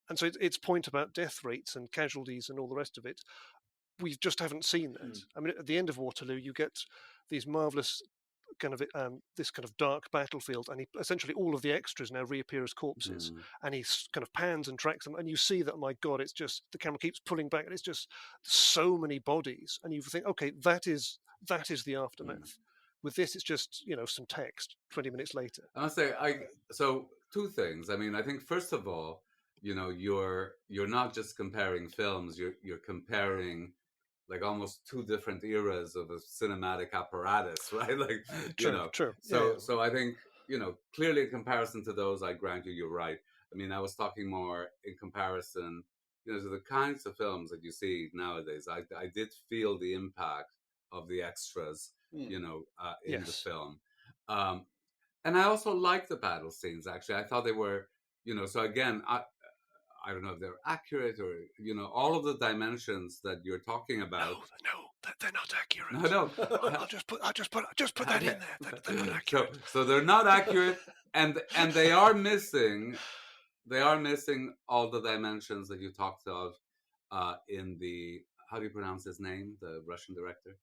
And so its point about death rates and casualties and all the rest of it, we just haven't seen that. I mean, at the end of Waterloo, you get these marvelous kind of this kind of dark battlefield, and essentially all of the extras now reappear as corpses, and he kind of pans and tracks them, and you see that, my God, it's just the camera keeps pulling back, and it's just so many bodies, and you think, okay, that is the aftermath. With this, it's just some text 20 minutes later. I must say, so two things. I mean, I think first of all, you're not just comparing films, you're comparing like almost two different eras of a cinematic apparatus, right? Like, True. So I think, clearly in comparison to those, I grant you're right. I mean, I was talking more in comparison, to the kinds of films that you see nowadays. I did feel the impact of the extras, in the film. And I also liked the battle scenes, actually. I thought they were, so again, I don't know if they're accurate or, all of the dimensions that you're talking about. No, they're not accurate. No. I'll just put that in there. They're not accurate. So they're not accurate, and they are missing all the dimensions that you talked of in the, how do you pronounce his name, the Russian director?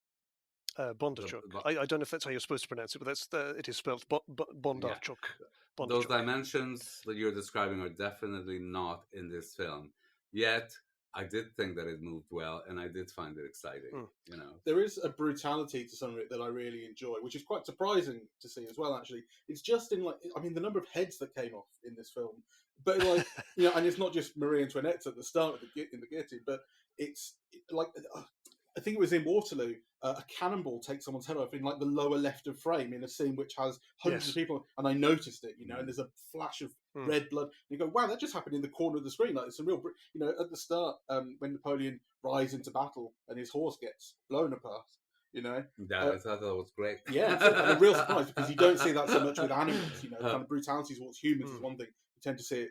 Bondarchuk. I don't know if that's how you're supposed to pronounce it, but it is spelled Bondarchuk. Yeah. Those dimensions that you're describing are definitely not in this film. Yet, I did think that it moved well, and I did find it exciting. There is a brutality to some of it that I really enjoy, which is quite surprising to see as well. Actually, it's just in the number of heads that came off in this film, but and it's not just Marie Antoinette at the start in the guillotine, but it's like. I think it was in Waterloo, a cannonball takes someone's head off in like the lower left of frame in a scene which has hundreds of people, and I noticed it, and there's a flash of red blood. And you go, wow, that just happened in the corner of the screen. Like, it's some real, at the start, when Napoleon rides into battle and his horse gets blown apart, Yeah, I thought that was great. Yeah, and a real surprise, because you don't see that so much with animals. Kind of brutality towards humans is one thing. You tend to see it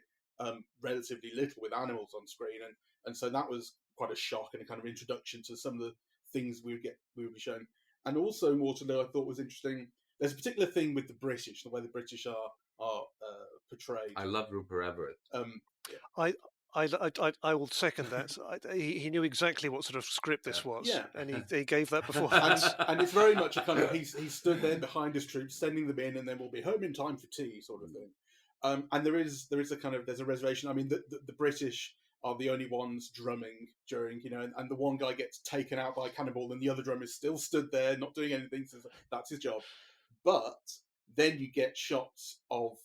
relatively little with animals on screen, and so that was quite a shock and a kind of introduction to some of the things we would be shown. And also Waterloo, I thought was interesting. There's a particular thing with the British, the way the British are portrayed. I love Rupert Everett. I will second that. He knew exactly what sort of script this was, and he gave that beforehand. and it's very much a kind of he stood there behind his troops, sending them in, and then we'll be home in time for tea, sort of thing. And there is a kind of, there's a reservation. I mean, the British are the only ones drumming during, and the one guy gets taken out by a cannonball, and the other drummer is still stood there, not doing anything. So that's his job. But then you get shots of,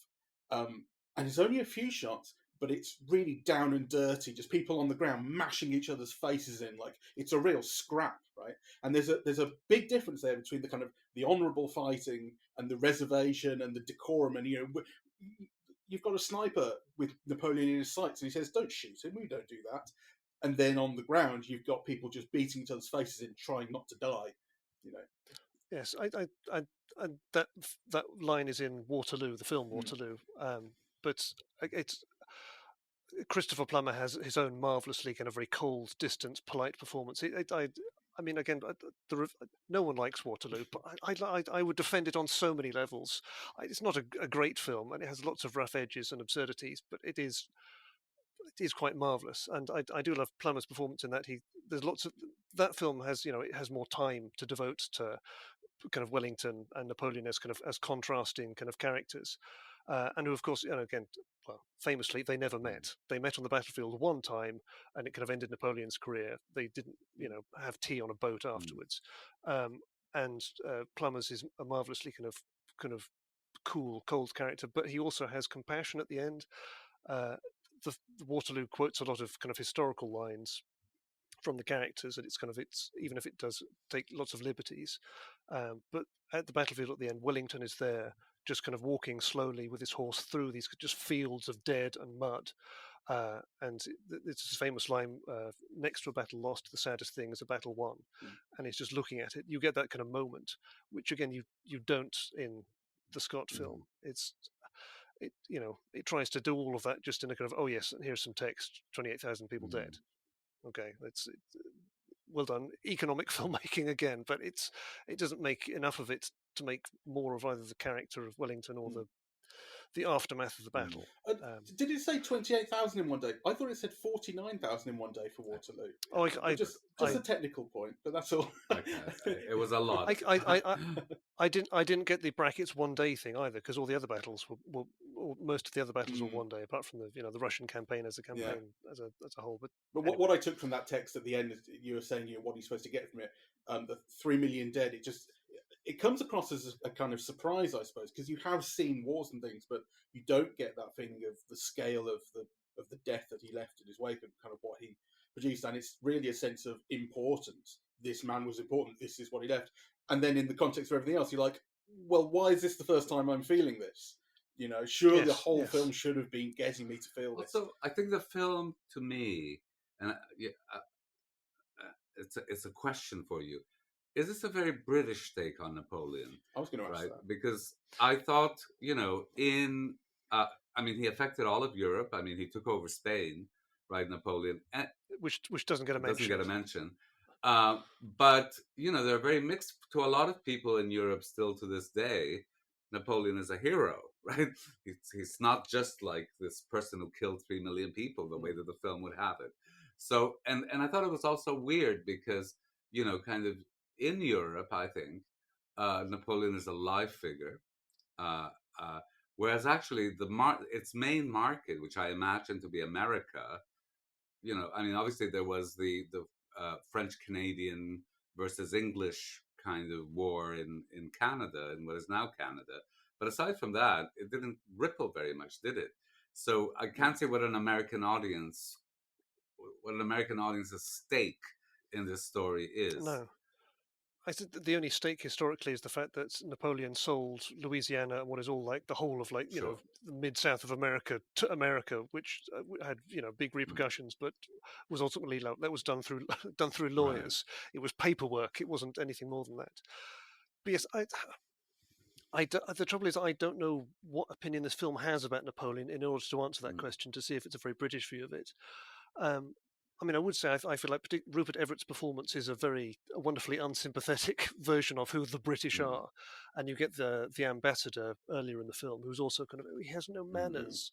and it's only a few shots, but it's really down and dirty, just people on the ground mashing each other's faces in, like it's a real scrap, right? And there's a big difference there between the kind of the honourable fighting and the reservation and the decorum, and you've got a sniper with Napoleon in his sights, and he says, "Don't shoot him. We don't do that." And then on the ground, you've got people just beating each other's faces in, trying not to die. Yes, that line is in Waterloo, the film Waterloo. But it's Christopher Plummer has his own marvelously kind of very cold, distant, polite performance. I mean, again, no one likes Waterloo, but I would defend it on so many levels. It's not a great film, and it has lots of rough edges and absurdities, but it is quite marvelous. And I do love Plummer's performance in that. There's lots of that film has, it has more time to devote to kind of Wellington and Napoleon as kind of as contrasting kind of characters, and who, of course, again, well, famously, they never met. They met on the battlefield one time, and it kind of ended Napoleon's career. They didn't, have tea on a boat afterwards. And Plummers is a marvelously kind of cool, cold character, but he also has compassion at the end. The Waterloo quotes a lot of kind of historical lines from the characters, and it's even if it does take lots of liberties, but at the battlefield at the end, Wellington is there, just kind of walking slowly with his horse through these just fields of dead and mud, and it's a famous line: "Next to a battle lost, the saddest thing is a battle won." And he's just looking at it. You get that kind of moment, which again you don't in the Scott film. It tries to do all of that just in a kind of, oh yes, here's some text, 28,000 people dead. Okay, that's well done. Economic filmmaking again, but it doesn't make enough of it to make more of either the character of Wellington or the aftermath of the battle. Did it say 28,000 in one day? I thought it said 49,000 in one day for Waterloo. Oh, just a technical point, but that's all. It was a lot. I didn't get the brackets one day thing either, because all the other battles were most of the other battles were one day, apart from the Russian campaign as a campaign as a whole. But anyway. What I took from that text at the end is you were saying what are you supposed to get from it? The 3 million dead. It comes across as a kind of surprise, I suppose, because you have seen wars and things, but you don't get that feeling of the scale of the death that he left in his wake and kind of what he produced. And it's really a sense of importance. This man was important. This is what he left. And then in the context of everything else, you're like, well, why is this the first time I'm feeling this? Sure, the whole film should have been getting me to feel this. So I think the film, to me, and it's a question for you. Is this a very British take on Napoleon? I was going to ask that. Because I thought, he affected all of Europe. I mean, he took over Spain, right, Napoleon? Which doesn't get a mention. But, they're very mixed to a lot of people in Europe still to this day. Napoleon is a hero, right? He's not just like this person who killed 3 million people the way that the film would have it. So, and I thought it was also weird because, kind of, in Europe, I think, Napoleon is a live figure, whereas actually its main market, which I imagine to be America, obviously there was the French-Canadian versus English kind of war in Canada, in what is now Canada. But aside from that, it didn't ripple very much, did it? So I can't say what an American audience's stake in this story is. No. I think the only stake historically is the fact that Napoleon sold Louisiana and what is all like the whole of the mid-south of America to America, which had big repercussions, but was ultimately that was done through lawyers. Right. It was paperwork. It wasn't anything more than that. But yes, the trouble is I don't know what opinion this film has about Napoleon in order to answer that question, to see if it's a very British view of it. I would say I feel like Rupert Everett's performance is a wonderfully unsympathetic version of who the British are, and you get the ambassador earlier in the film who's also kind of, he has no manners,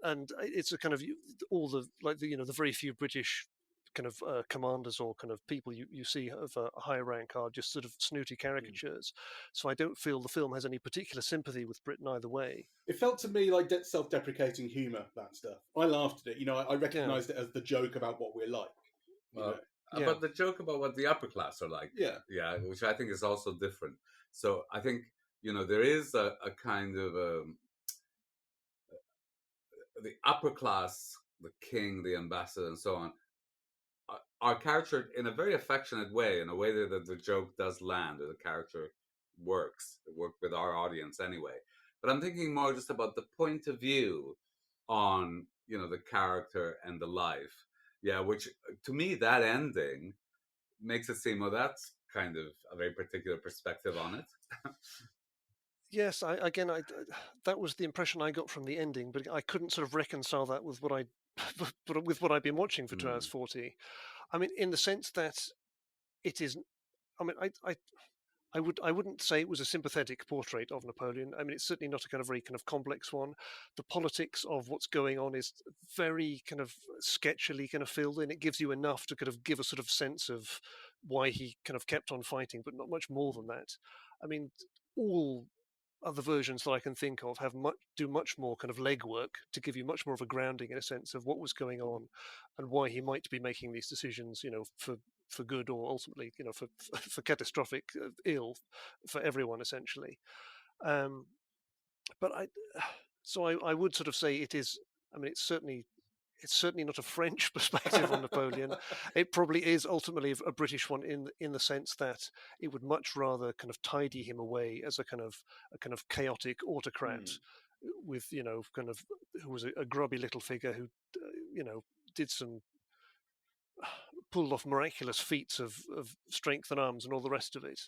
and it's a kind of all the the very few British kind of commanders or kind of people you see of a higher rank are just sort of snooty caricatures. So I don't feel the film has any particular sympathy with Britain either way. It felt to me like self-deprecating humour, that stuff. I laughed at it. I recognised it as the joke about what we're like. But the joke about what the upper class are like, yeah, which I think is also different. So I think there is a kind of the upper class, the king, the ambassador, and so on, are captured in a very affectionate way, in a way that the joke does land, or the character works. It worked with our audience anyway. But I'm thinking more just about the point of view on the character and the life. Yeah, which to me, that ending makes it seem, well, that's kind of a very particular perspective on it. Yes, that was the impression I got from the ending, but I couldn't sort of reconcile that with what I'd been watching for 2 hours 40. I mean, in the sense that it is. I mean, I wouldn't say it was a sympathetic portrait of Napoleon. I mean, it's certainly not a kind of very kind of complex one. The politics of what's going on is very kind of sketchily kind of filled in. It gives you enough to kind of give a sort of sense of why he kind of kept on fighting, but not much more than that. I mean, all other versions that I can think of do much more kind of legwork to give you much more of a grounding in a sense of what was going on and why he might be making these decisions, for good or ultimately, for catastrophic ill for everyone essentially. But I would sort of say it is. I mean, it's certainly not a French perspective on Napoleon. It probably is ultimately a British one in the sense that it would much rather kind of tidy him away as a kind of chaotic autocrat with kind of who was a grubby little figure who did some pulled off miraculous feats of strength and arms and all the rest of it.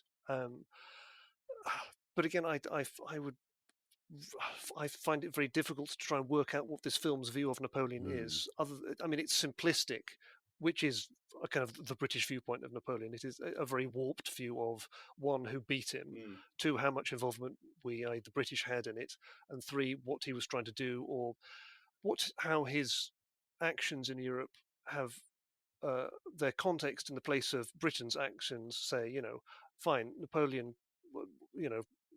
But again, I find it very difficult to try and work out what this film's view of Napoleon is. It's simplistic, which is a kind of the British viewpoint of Napoleon. It is a very warped view of, one, who beat him, two, how much involvement the British had in it, and three, what he was trying to do, or how his actions in Europe have their context in the place of Britain's actions. Say, fine, Napoleon,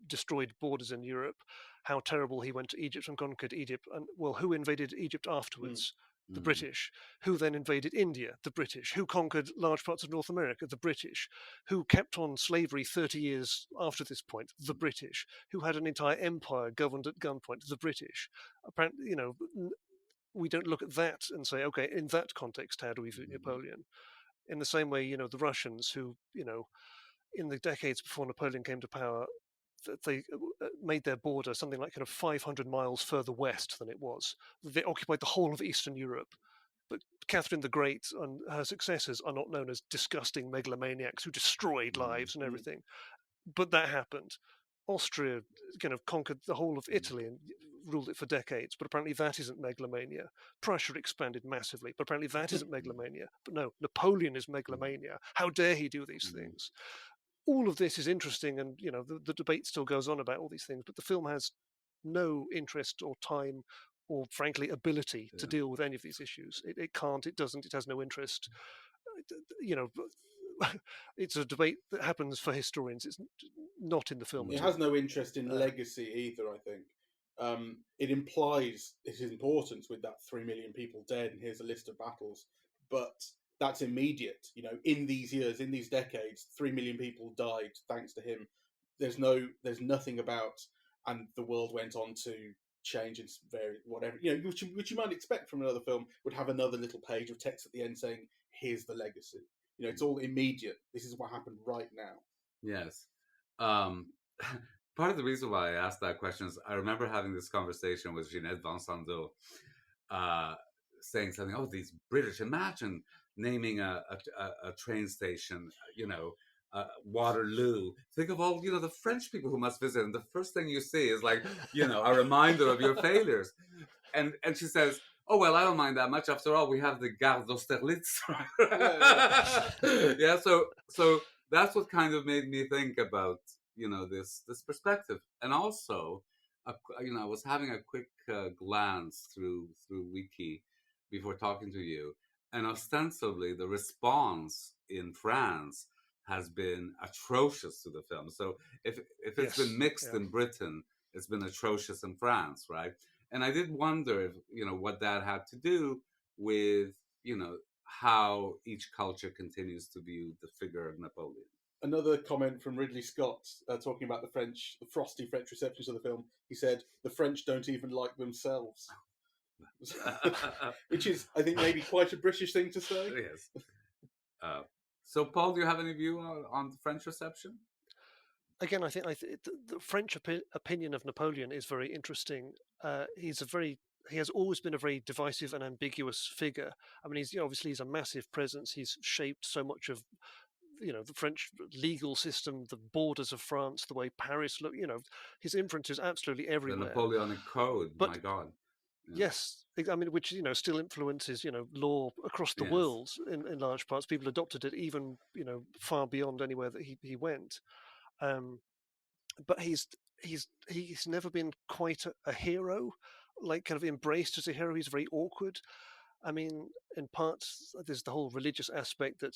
destroyed borders in Europe. How terrible he went to Egypt and conquered Egypt. And well, who invaded Egypt afterwards? The British. Who then invaded India? The British. Who conquered large parts of North America? The British. Who kept on slavery 30 years after this point? The British. Who had an entire empire governed at gunpoint? The British. Apparently, we don't look at that and say, okay, in that context, how do we view Napoleon? In the same way, the Russians who, in the decades before Napoleon came to power, they made their border something like kind of 500 miles further west than it was. They occupied the whole of Eastern Europe. But Catherine the Great and her successors are not known as disgusting megalomaniacs who destroyed lives and everything. But that happened. Austria kind of conquered the whole of Italy and ruled it for decades, but apparently that isn't megalomania. Prussia expanded massively, but apparently that isn't megalomania. But no, Napoleon is megalomania. How dare he do these things? All of this is interesting, and the debate still goes on about all these things, but the film has no interest or time or, frankly, ability to deal with any of these issues. It can't, it doesn't, it has no interest. It's a debate that happens for historians. It's not in the film. It has no interest in legacy either, I think. It implies its importance with that 3 million people dead, and here's a list of battles, but that's immediate. In these years, in these decades, 3 million people died thanks to him. There's nothing about, and the world went on to change in very whatever, which you might expect from another film, would have another little page of text at the end saying, here's the legacy. It's all immediate. This is what happened right now. Yes. Part of the reason why I asked that question is I remember having this conversation with Ginette Van Sandeau, saying something, oh, these British, imagine naming a train station, Waterloo. Think of all, the French people who must visit, and the first thing you see is like, a reminder of your failures. And she says, oh, well, I don't mind that much. After all, we have the Gare d'Austerlitz. Yeah, so that's what kind of made me think about, this perspective. And also, I was having a quick glance through Wiki before talking to you. and ostensibly the response in France has been atrocious to the film. So if it's been mixed in Britain, it's been atrocious in France, right? And I did wonder if, what that had to do with, how each culture continues to view the figure of Napoleon. Another comment from Ridley Scott talking about the frosty French receptions of the film. He said, "The French don't even like themselves." Which is, I think, maybe quite a British thing to say. Yes. So, Paul, do you have any view on the French reception? Again, I think the French opinion of Napoleon is very interesting. He has always been a very divisive and ambiguous figure. I mean, obviously he's a massive presence. He's shaped so much of the French legal system, the borders of France, the way Paris look. His influence is absolutely everywhere. The Napoleonic Code, but, my God. Yes, I mean, which still influences law across the world in large parts. People adopted it even far beyond anywhere that he went. But he's never been quite a hero, like kind of embraced as a hero. He's very awkward. I mean, in parts, there's the whole religious aspect that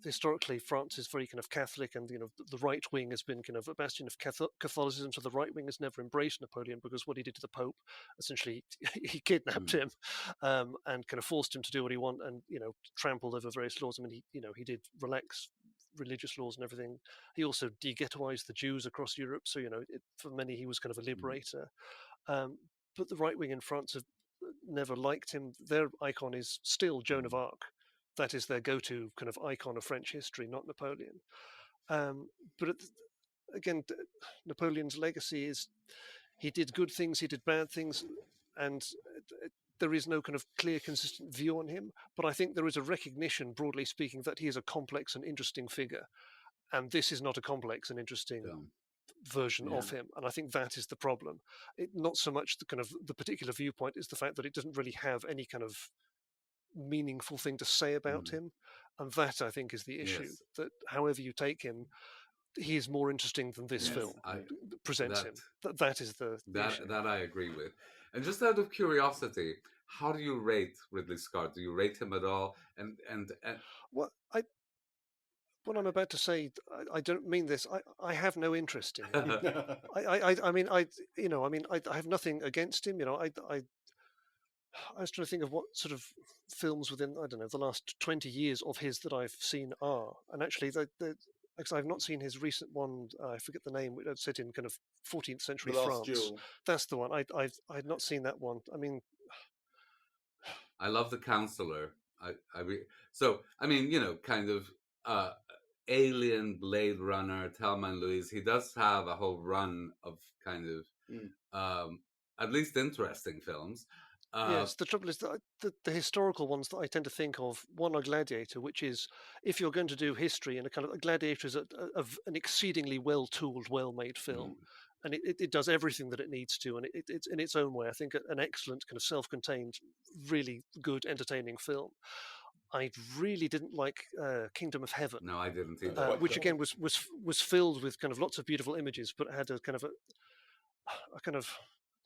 historically France is very kind of Catholic, and the right wing has been kind of a bastion of Catholicism. So the right wing has never embraced Napoleon because what he did to the Pope, essentially, he kidnapped him and kind of forced him to do what he wanted, and trampled over various laws. I mean, he did relax religious laws and everything. He also de-ghettoized the Jews across Europe. So for many he was kind of a liberator. But the right wing in France have never liked him. Their icon is still Joan of Arc. That is their go-to kind of icon of French history, not Napoleon. But again, Napoleon's legacy is he did good things, he did bad things, and there is no kind of clear, consistent view on him. But I think there is a recognition, broadly speaking, that he is a complex and interesting figure. And this is not a complex and interesting version of him, and I think that is the problem. Not so much the particular viewpoint is the fact that it doesn't really have any kind of meaningful thing to say about him, and that I think is the issue. That however you take him, he is more interesting than this film presents him. That is the issue. That I agree with. And just out of curiosity, how do you rate Ridley Scott? Do you rate him at all? And what I'm about to say, I don't mean this. I have no interest in him. I have nothing against him. I was trying to think of what sort of films within, I don't know, the last 20 years of his that I've seen are. And actually, because I've not seen his recent one, I forget the name, it set in kind of 14th century France. Duel. That's the one. I had not seen that one. I mean, I love The Counselor. Kind of Alien, Blade Runner, Thelma and Louise. He does have a whole run of kind of at least interesting films. Yes, the trouble is that the historical ones that I tend to think of, one are Gladiator, which is, if you're going to do history, and a Gladiator is an exceedingly well-tooled, well-made film, and it does everything that it needs to, and it's in its own way, I think, an excellent kind of self-contained, really good, entertaining film. I really didn't like Kingdom of Heaven. No, I didn't either. Which again was filled with kind of lots of beautiful images, but had a kind of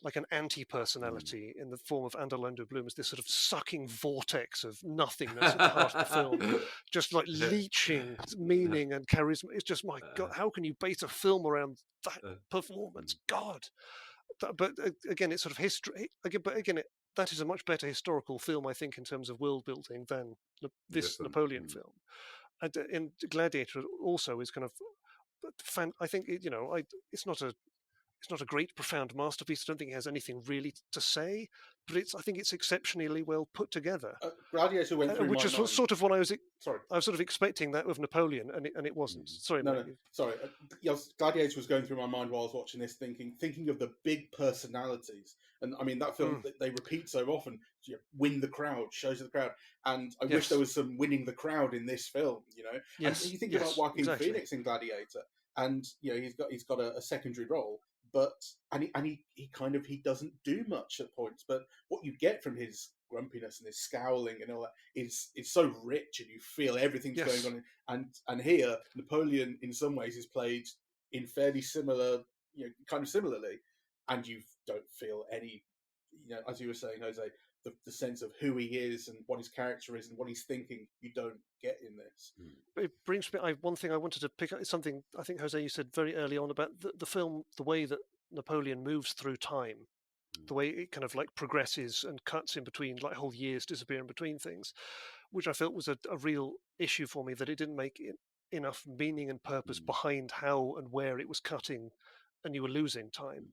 like an anti-personality in the form of Anderlando Bloom, as this sort of sucking vortex of nothingness at the heart of the film, just like leeching meaning and charisma. It's just, my God, how can you base a film around that performance? God. But again, it's sort of history. But again, that is a much better historical film, I think, in terms of world building than this Napoleon film. And in Gladiator also is kind of, I think it's not a great, profound masterpiece. I don't think it has anything really to say, but I think it's exceptionally well put together. Gladiator went through which my is mind. sort of what I was. Sorry, I was sort of expecting that with Napoleon, and it wasn't. Sorry, no. Sorry. Gladiator was going through my mind while I was watching this, thinking of the big personalities, and I mean that film they repeat so often. Win the crowd, shows the crowd, and I wish there was some winning the crowd in this film. Yes. And you think about Joaquin Phoenix in Gladiator, and he's got a secondary role. But he doesn't do much at points. But what you get from his grumpiness and his scowling and all that is so rich, and you feel everything's going on. And here, Napoleon in some ways is played in fairly similar, kind of similarly, and you don't feel any as you were saying, Jose, the sense of who he is and what his character is and what he's thinking, you don't get in this. It brings me. One thing I wanted to pick up is something I think, Jose, you said very early on about the film, the way that Napoleon moves through time, the way it kind of like progresses and cuts in between, like whole years disappear in between things, which I felt was a real issue for me, that it didn't make enough meaning and purpose behind how and where it was cutting, and you were losing time.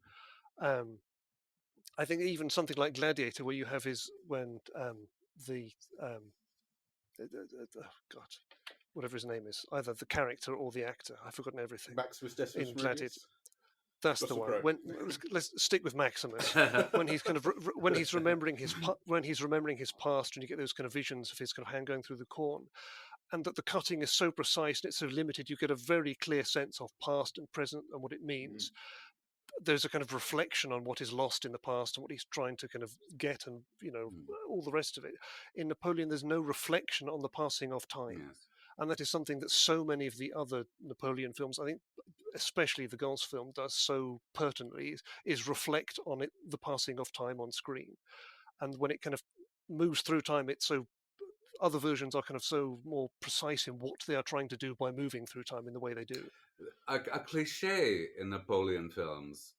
I think even something like Gladiator, where you have when God, whatever his name is, either the character or the actor, I've forgotten everything. Maximus Decimus in Gladiator. Meridius? That's the one. Let's stick with Maximus. when he's kind of when he's remembering his past, and you get those kind of visions of his kind of hand going through the corn, and that the cutting is so precise and it's so limited, you get a very clear sense of past and present and what it means. There's a kind of reflection on what is lost in the past and what he's trying to kind of get, and all the rest of it. In Napoleon, there's no reflection on the passing of time. Yes. And that is something that so many of the other Napoleon films, I think especially the Gance film, does so pertinently, is reflect on it, the passing of time on screen. And when it kind of moves through time, it's so, other versions are kind of so more precise in what they are trying to do by moving through time in the way they do. A cliche in Napoleon films,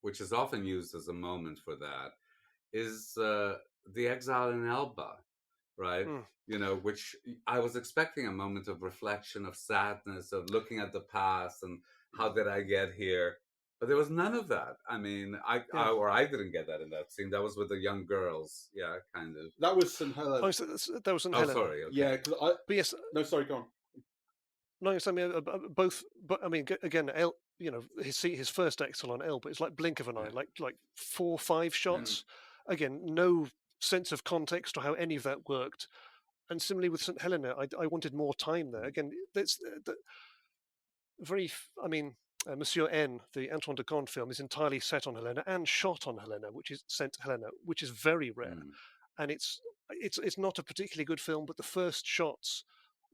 which is often used as a moment for that, is the exile in Elba, right? Which I was expecting a moment of reflection, of sadness, of looking at the past and how did I get here? But there was none of that. I mean, I didn't get that in that scene. That was with the young girls. Yeah, kind of. That was St. Helena. Oh, so that was St. Helena. Sorry. Okay. Yeah, because But yes. No, sorry, go on. No, I mean, both. But I mean, again, his first exile on Elba, it's like blink of an eye, like 4 or 5 shots. Again, no sense of context or how any of that worked. And similarly with St. Helena, I wanted more time there. Again, that's very. I mean, Monsieur N, the Antoine de Caunes film, is entirely set on Helena and shot on Helena, which is very rare. And it's not a particularly good film, but the first shots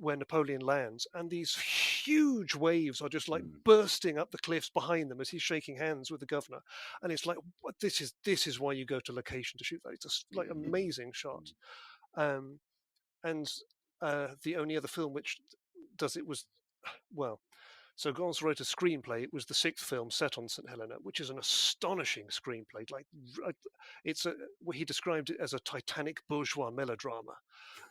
where Napoleon lands and these huge waves are just like bursting up the cliffs behind them as he's shaking hands with the governor, and it's like, what, this is why you go to location to shoot that. It's just like amazing shot. And the only other film which does it was, well, so Gance wrote a screenplay. It was the 6th film set on St. Helena, which is an astonishing screenplay. Like, he described it as a Titanic bourgeois melodrama.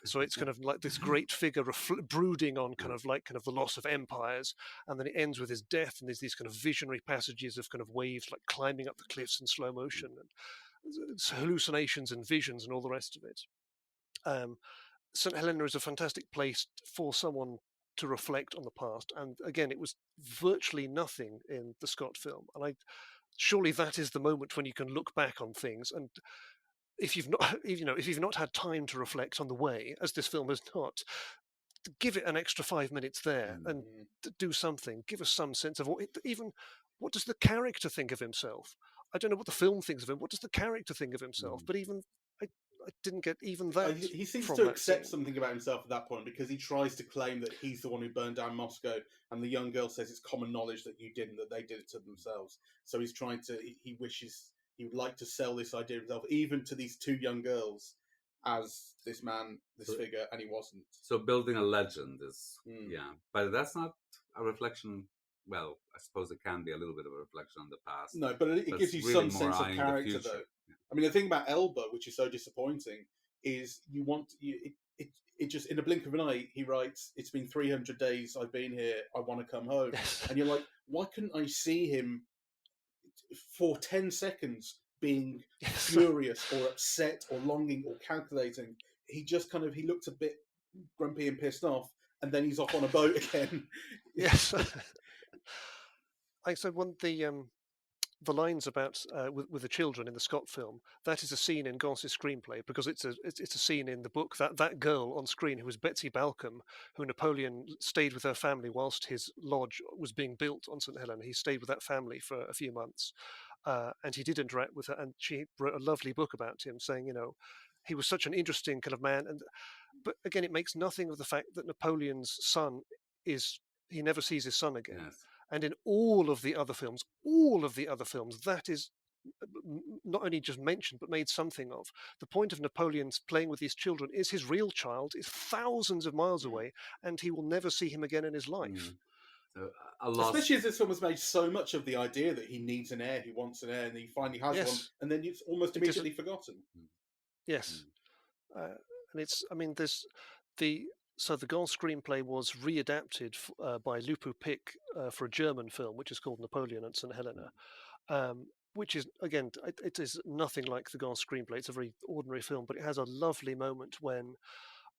So it's kind of like this great figure brooding on kind of the loss of empires, and then it ends with his death, and there's these kind of visionary passages of kind of waves like climbing up the cliffs in slow motion, and hallucinations and visions and all the rest of it. St. Helena is a fantastic place for someone to reflect on the past, and again, it was virtually nothing in the Scott film, and surely that is the moment when you can look back on things. And if you've not had time to reflect on the way, as this film has not, give it an extra 5 minutes there and do something. Give us some sense of what does the character think of himself? I don't know what the film thinks of him. What does the character think of himself? But even I didn't get even that. He seems to accept something about himself at that point, because he tries to claim that he's the one who burned down Moscow, and the young girl says it's common knowledge that you didn't, that they did it to themselves. So he's trying to. He would like to sell this idea of himself, even to these 2 young girls, as this man, this figure, and he wasn't. So building a legend is, but that's not a reflection. Well, I suppose it can be a little bit of a reflection on the past. No, but it gives you really some sense of character, though. Yeah. I mean, the thing about Elba, which is so disappointing, is it just, in a blink of an eye, he writes, "It's been 300 days I've been here, I want to come home." And you're like, why couldn't I see him for 10 seconds being furious or upset or longing or calculating? He just he looked a bit grumpy and pissed off, and then he's off on a boat again. Yes. I said the lines about with the children in the Scott film, that is a scene in Gance's screenplay, because it's a scene in the book, that girl on screen who was Betsy Balcom, who Napoleon stayed with her family whilst his lodge was being built on St. Helena. He stayed with that family for a few months, and he did interact with her, and she wrote a lovely book about him, saying, he was such an interesting kind of man. But again, it makes nothing of the fact that Napoleon's son he never sees his son again. Yes. And in all of the other films, that is not only just mentioned but made something of. The point of Napoleon's playing with his children is his real child is thousands of miles away, and he will never see him again in his life. So, especially as this film has made so much of the idea that he needs an heir, he wants an heir, and he finally has one, and then it's almost immediately forgotten. Yes, and it's. I mean, there's the Gance screenplay was readapted by Lupu Pick for a German film, which is called Napoleon and St. Helena, which is, again, it is nothing like the Gance screenplay. It's a very ordinary film, but it has a lovely moment when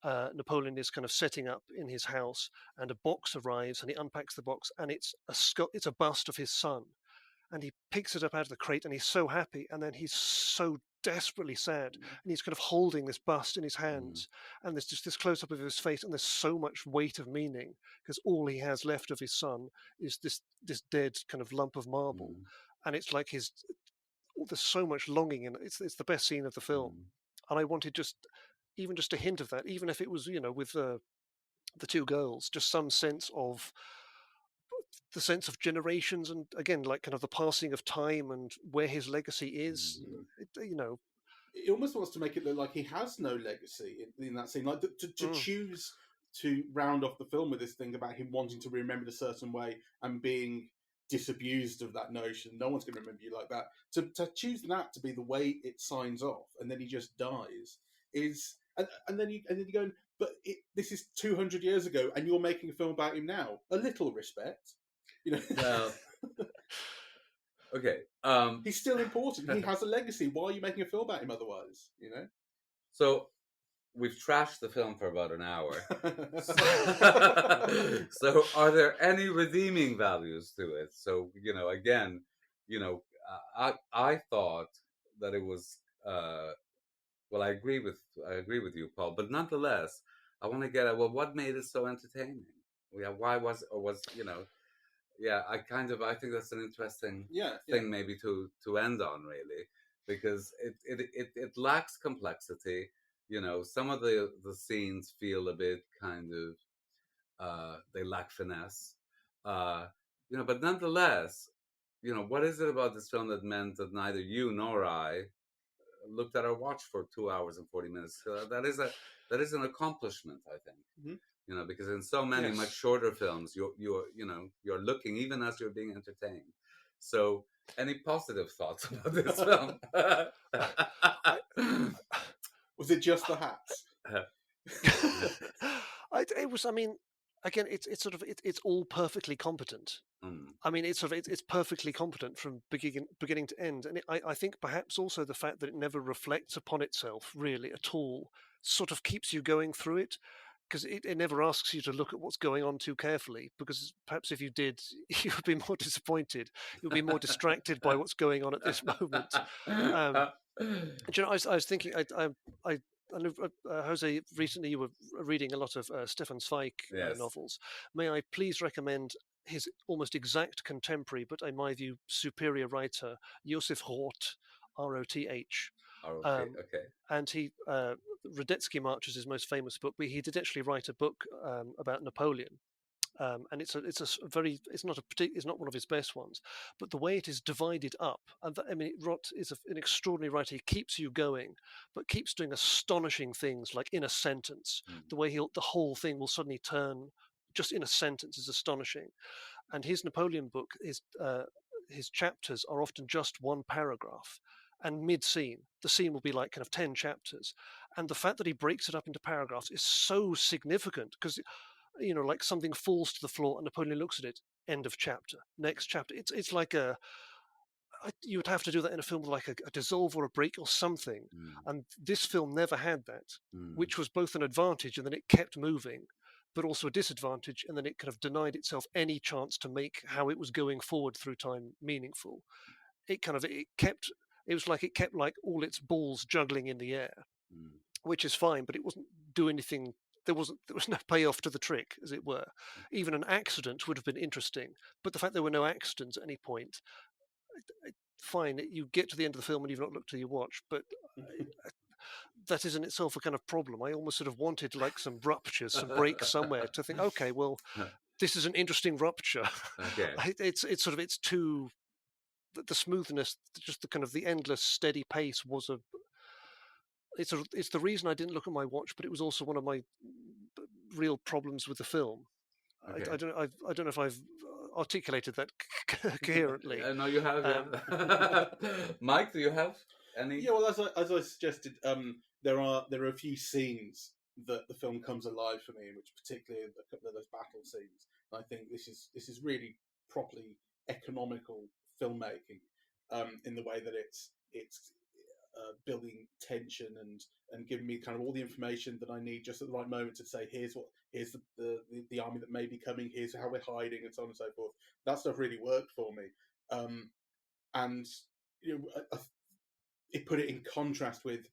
Napoleon is kind of setting up in his house, and a box arrives, and he unpacks the box, and it's a bust of his son, and he picks it up out of the crate, and he's so happy, and then he's so desperately sad, and he's kind of holding this bust in his hands, and there's just this close up of his face, and there's so much weight of meaning, because all he has left of his son is this dead kind of lump of marble, and it's like there's so much longing in it. It's the best scene of the film, and I wanted even just a hint of that, even if it was, with the two girls, just some sense of the sense of generations, and again, like kind of the passing of time and where his legacy is. It almost wants to make it look like he has no legacy in that scene, like to choose to round off the film with this thing about him wanting to be remembered a certain way and being disabused of that notion. No one's going to remember you like that. To choose that to be the way it signs off, and then he just dies is, and then you go, but this is 200 years ago, and you're making a film about him now. A little respect, Well, okay. He's still important. He has a legacy. Why are you making a film about him otherwise? So we've trashed the film for about an hour. So are there any redeeming values to it? So again, I thought that it was. Well, I agree with you, Paul. But nonetheless, I want to get at what made it so entertaining. Yeah, why was Yeah, I think that's an interesting thing maybe to end on, really, because it lacks complexity. Some of the scenes feel a bit kind of they lack finesse. But nonetheless, what is it about this film that meant that neither you nor I looked at our watch for 2 hours and 40 minutes? That is an accomplishment, I think. Because in so many much shorter films, you're looking even as you're being entertained. So, any positive thoughts about this film? Was it just the hats? It was. I mean, again, it's all perfectly competent. I mean, it's perfectly competent from beginning to end, and I think perhaps also the fact that it never reflects upon itself really at all sort of keeps you going through it, because it never asks you to look at what's going on too carefully, because perhaps if you did, you would be more disappointed. You'll be more distracted by what's going on at this moment. I was thinking, I know, Jose, recently you were reading a lot of Stefan Zweig novels. May I please recommend his almost exact contemporary, but in my view, superior writer, Josef Roth, R-O-T-H. Okay. And he, Radetzky March is his most famous book, but he did actually write a book about Napoleon. And it's not one of his best ones, but the way it is divided up, and Roth is an extraordinary writer. He keeps you going, but keeps doing astonishing things, like in a sentence. The way the whole thing will suddenly turn just in a sentence is astonishing. And his Napoleon book, his chapters are often just one paragraph. And mid-scene, the scene will be like kind of 10 chapters. And the fact that he breaks it up into paragraphs is so significant, because like something falls to the floor and Napoleon looks at it, end of chapter, next chapter. It's like you would have to do that in a film like a dissolve or a break or something. And this film never had that, which was both an advantage, and then it kept moving, but also a disadvantage, and then it kind of denied itself any chance to make how it was going forward through time meaningful. It was like it kept like all its balls juggling in the air, which is fine, but it wasn't do anything. There was no payoff to the trick, as it were. Even an accident would have been interesting, but the fact there were no accidents at any point, fine. You get to the end of the film and you've not looked at your watch, but that is in itself a kind of problem. I almost sort of wanted like some ruptures, some breaks somewhere to think, okay, well, this is an interesting rupture. Okay. It's too the smoothness, just the kind of the endless steady pace was it's the reason I didn't look at my watch, but it was also one of my real problems with the film. Okay. I don't know if I've articulated that coherently. No, you have. Mike, do you have any? Yeah, well, as I suggested, there are a few scenes that the film comes alive for me, in which particularly a couple of those battle scenes. And I think this is really properly economical filmmaking, in the way that it's building tension and giving me kind of all the information that I need just at the right moment to say, here's the army that may be coming, here's how we're hiding, and so on and so forth. That stuff really worked for me, and it put it in contrast with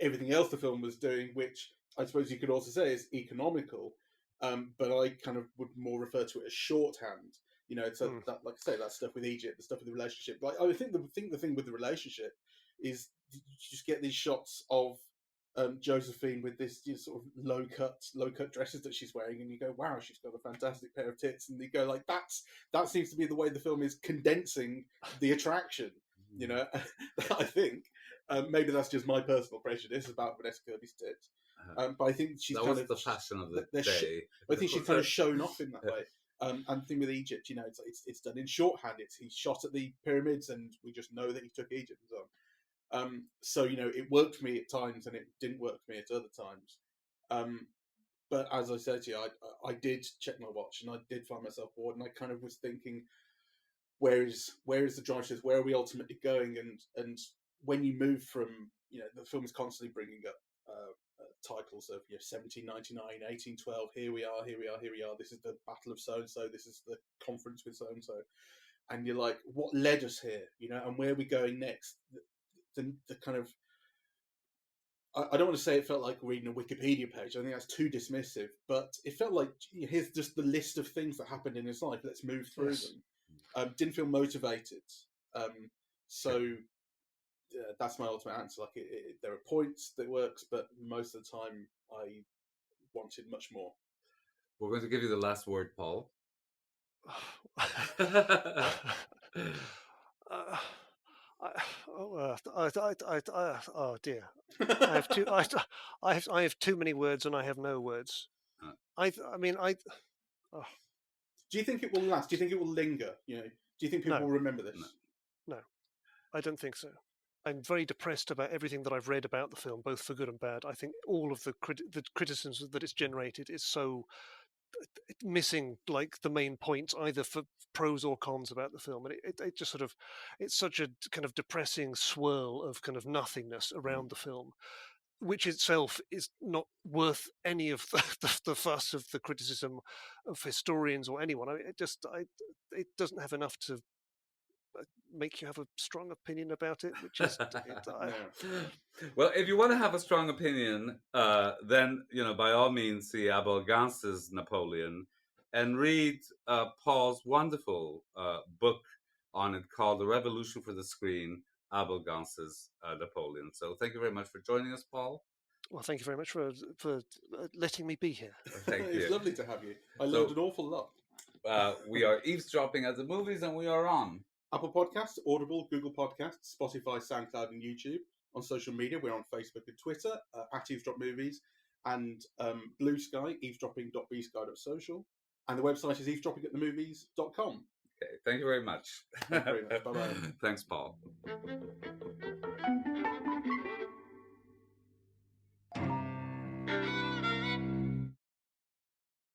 everything else the film was doing, which I suppose you could also say is economical, but I kind of would more refer to it as shorthand. That, like I say, that stuff with Egypt, the stuff with the relationship. Like, I think the thing with the relationship is you just get these shots of Josephine with this sort of low cut dresses that she's wearing, and you go, wow, she's got a fantastic pair of tits, and you go like, that seems to be the way the film is condensing the attraction. I think maybe that's just my personal prejudice about Vanessa Kirby's tits, but I think she's that kind was of the fashion of the day. I think she's kind of shown off in that way. And the thing with Egypt, it's done in shorthand. He shot at the pyramids, and we just know that he took Egypt and so on. So it worked for me at times, and it didn't work for me at other times. But as I said to you, I did check my watch, and I did find myself bored, and I kind of was thinking, where is the drama? Where are we ultimately going? And when you move from, the film is constantly bringing up titles of 1799, 1812. Here we are. This is the Battle of so and so. This is the conference with so and so. And you're like, what led us here? And where are we going next? The kind of, I don't want to say it felt like reading a Wikipedia page. I think that's too dismissive. But it felt like, here's just the list of things that happened in his life. Let's move through them. Didn't feel motivated. That's my ultimate answer. Like, there are points that works, but most of the time I wanted much more. We're going to give you the last word, Paul. Oh dear! I have too many words, and I have no words. Do you think it will last? Do you think it will linger? Do you think people will remember this? No, I don't think so. I'm very depressed about everything that I've read about the film, both for good and bad. I think all of the criticisms that it's generated is so missing, like, the main points, either for pros or cons about the film, and it just sort of, it's such a kind of depressing swirl of kind of nothingness around the film, which itself is not worth any of the fuss of the criticism of historians or anyone. I mean, it doesn't have enough to make you have a strong opinion about it, which is Well, if you want to have a strong opinion, then by all means see Abel Gance's Napoleon and read Paul's wonderful book on it called The Revolution for the Screen, Abel Gance's Napoleon. So thank you very much for joining us, Paul. Well, thank you very much for letting me be here. Thank you. It's lovely to have you. I learned an awful lot. We are eavesdropping at the movies, and we are on Apple Podcasts, Audible, Google Podcasts, Spotify, SoundCloud, and YouTube. On social media, we're on Facebook and Twitter at Eavesdrop Movies, and Blue Sky, eavesdropping.bsky.social, and the website is eavesdroppingatthemovies.com. Okay, thank you very much. Thank you very much. Bye-bye. Thanks, Paul.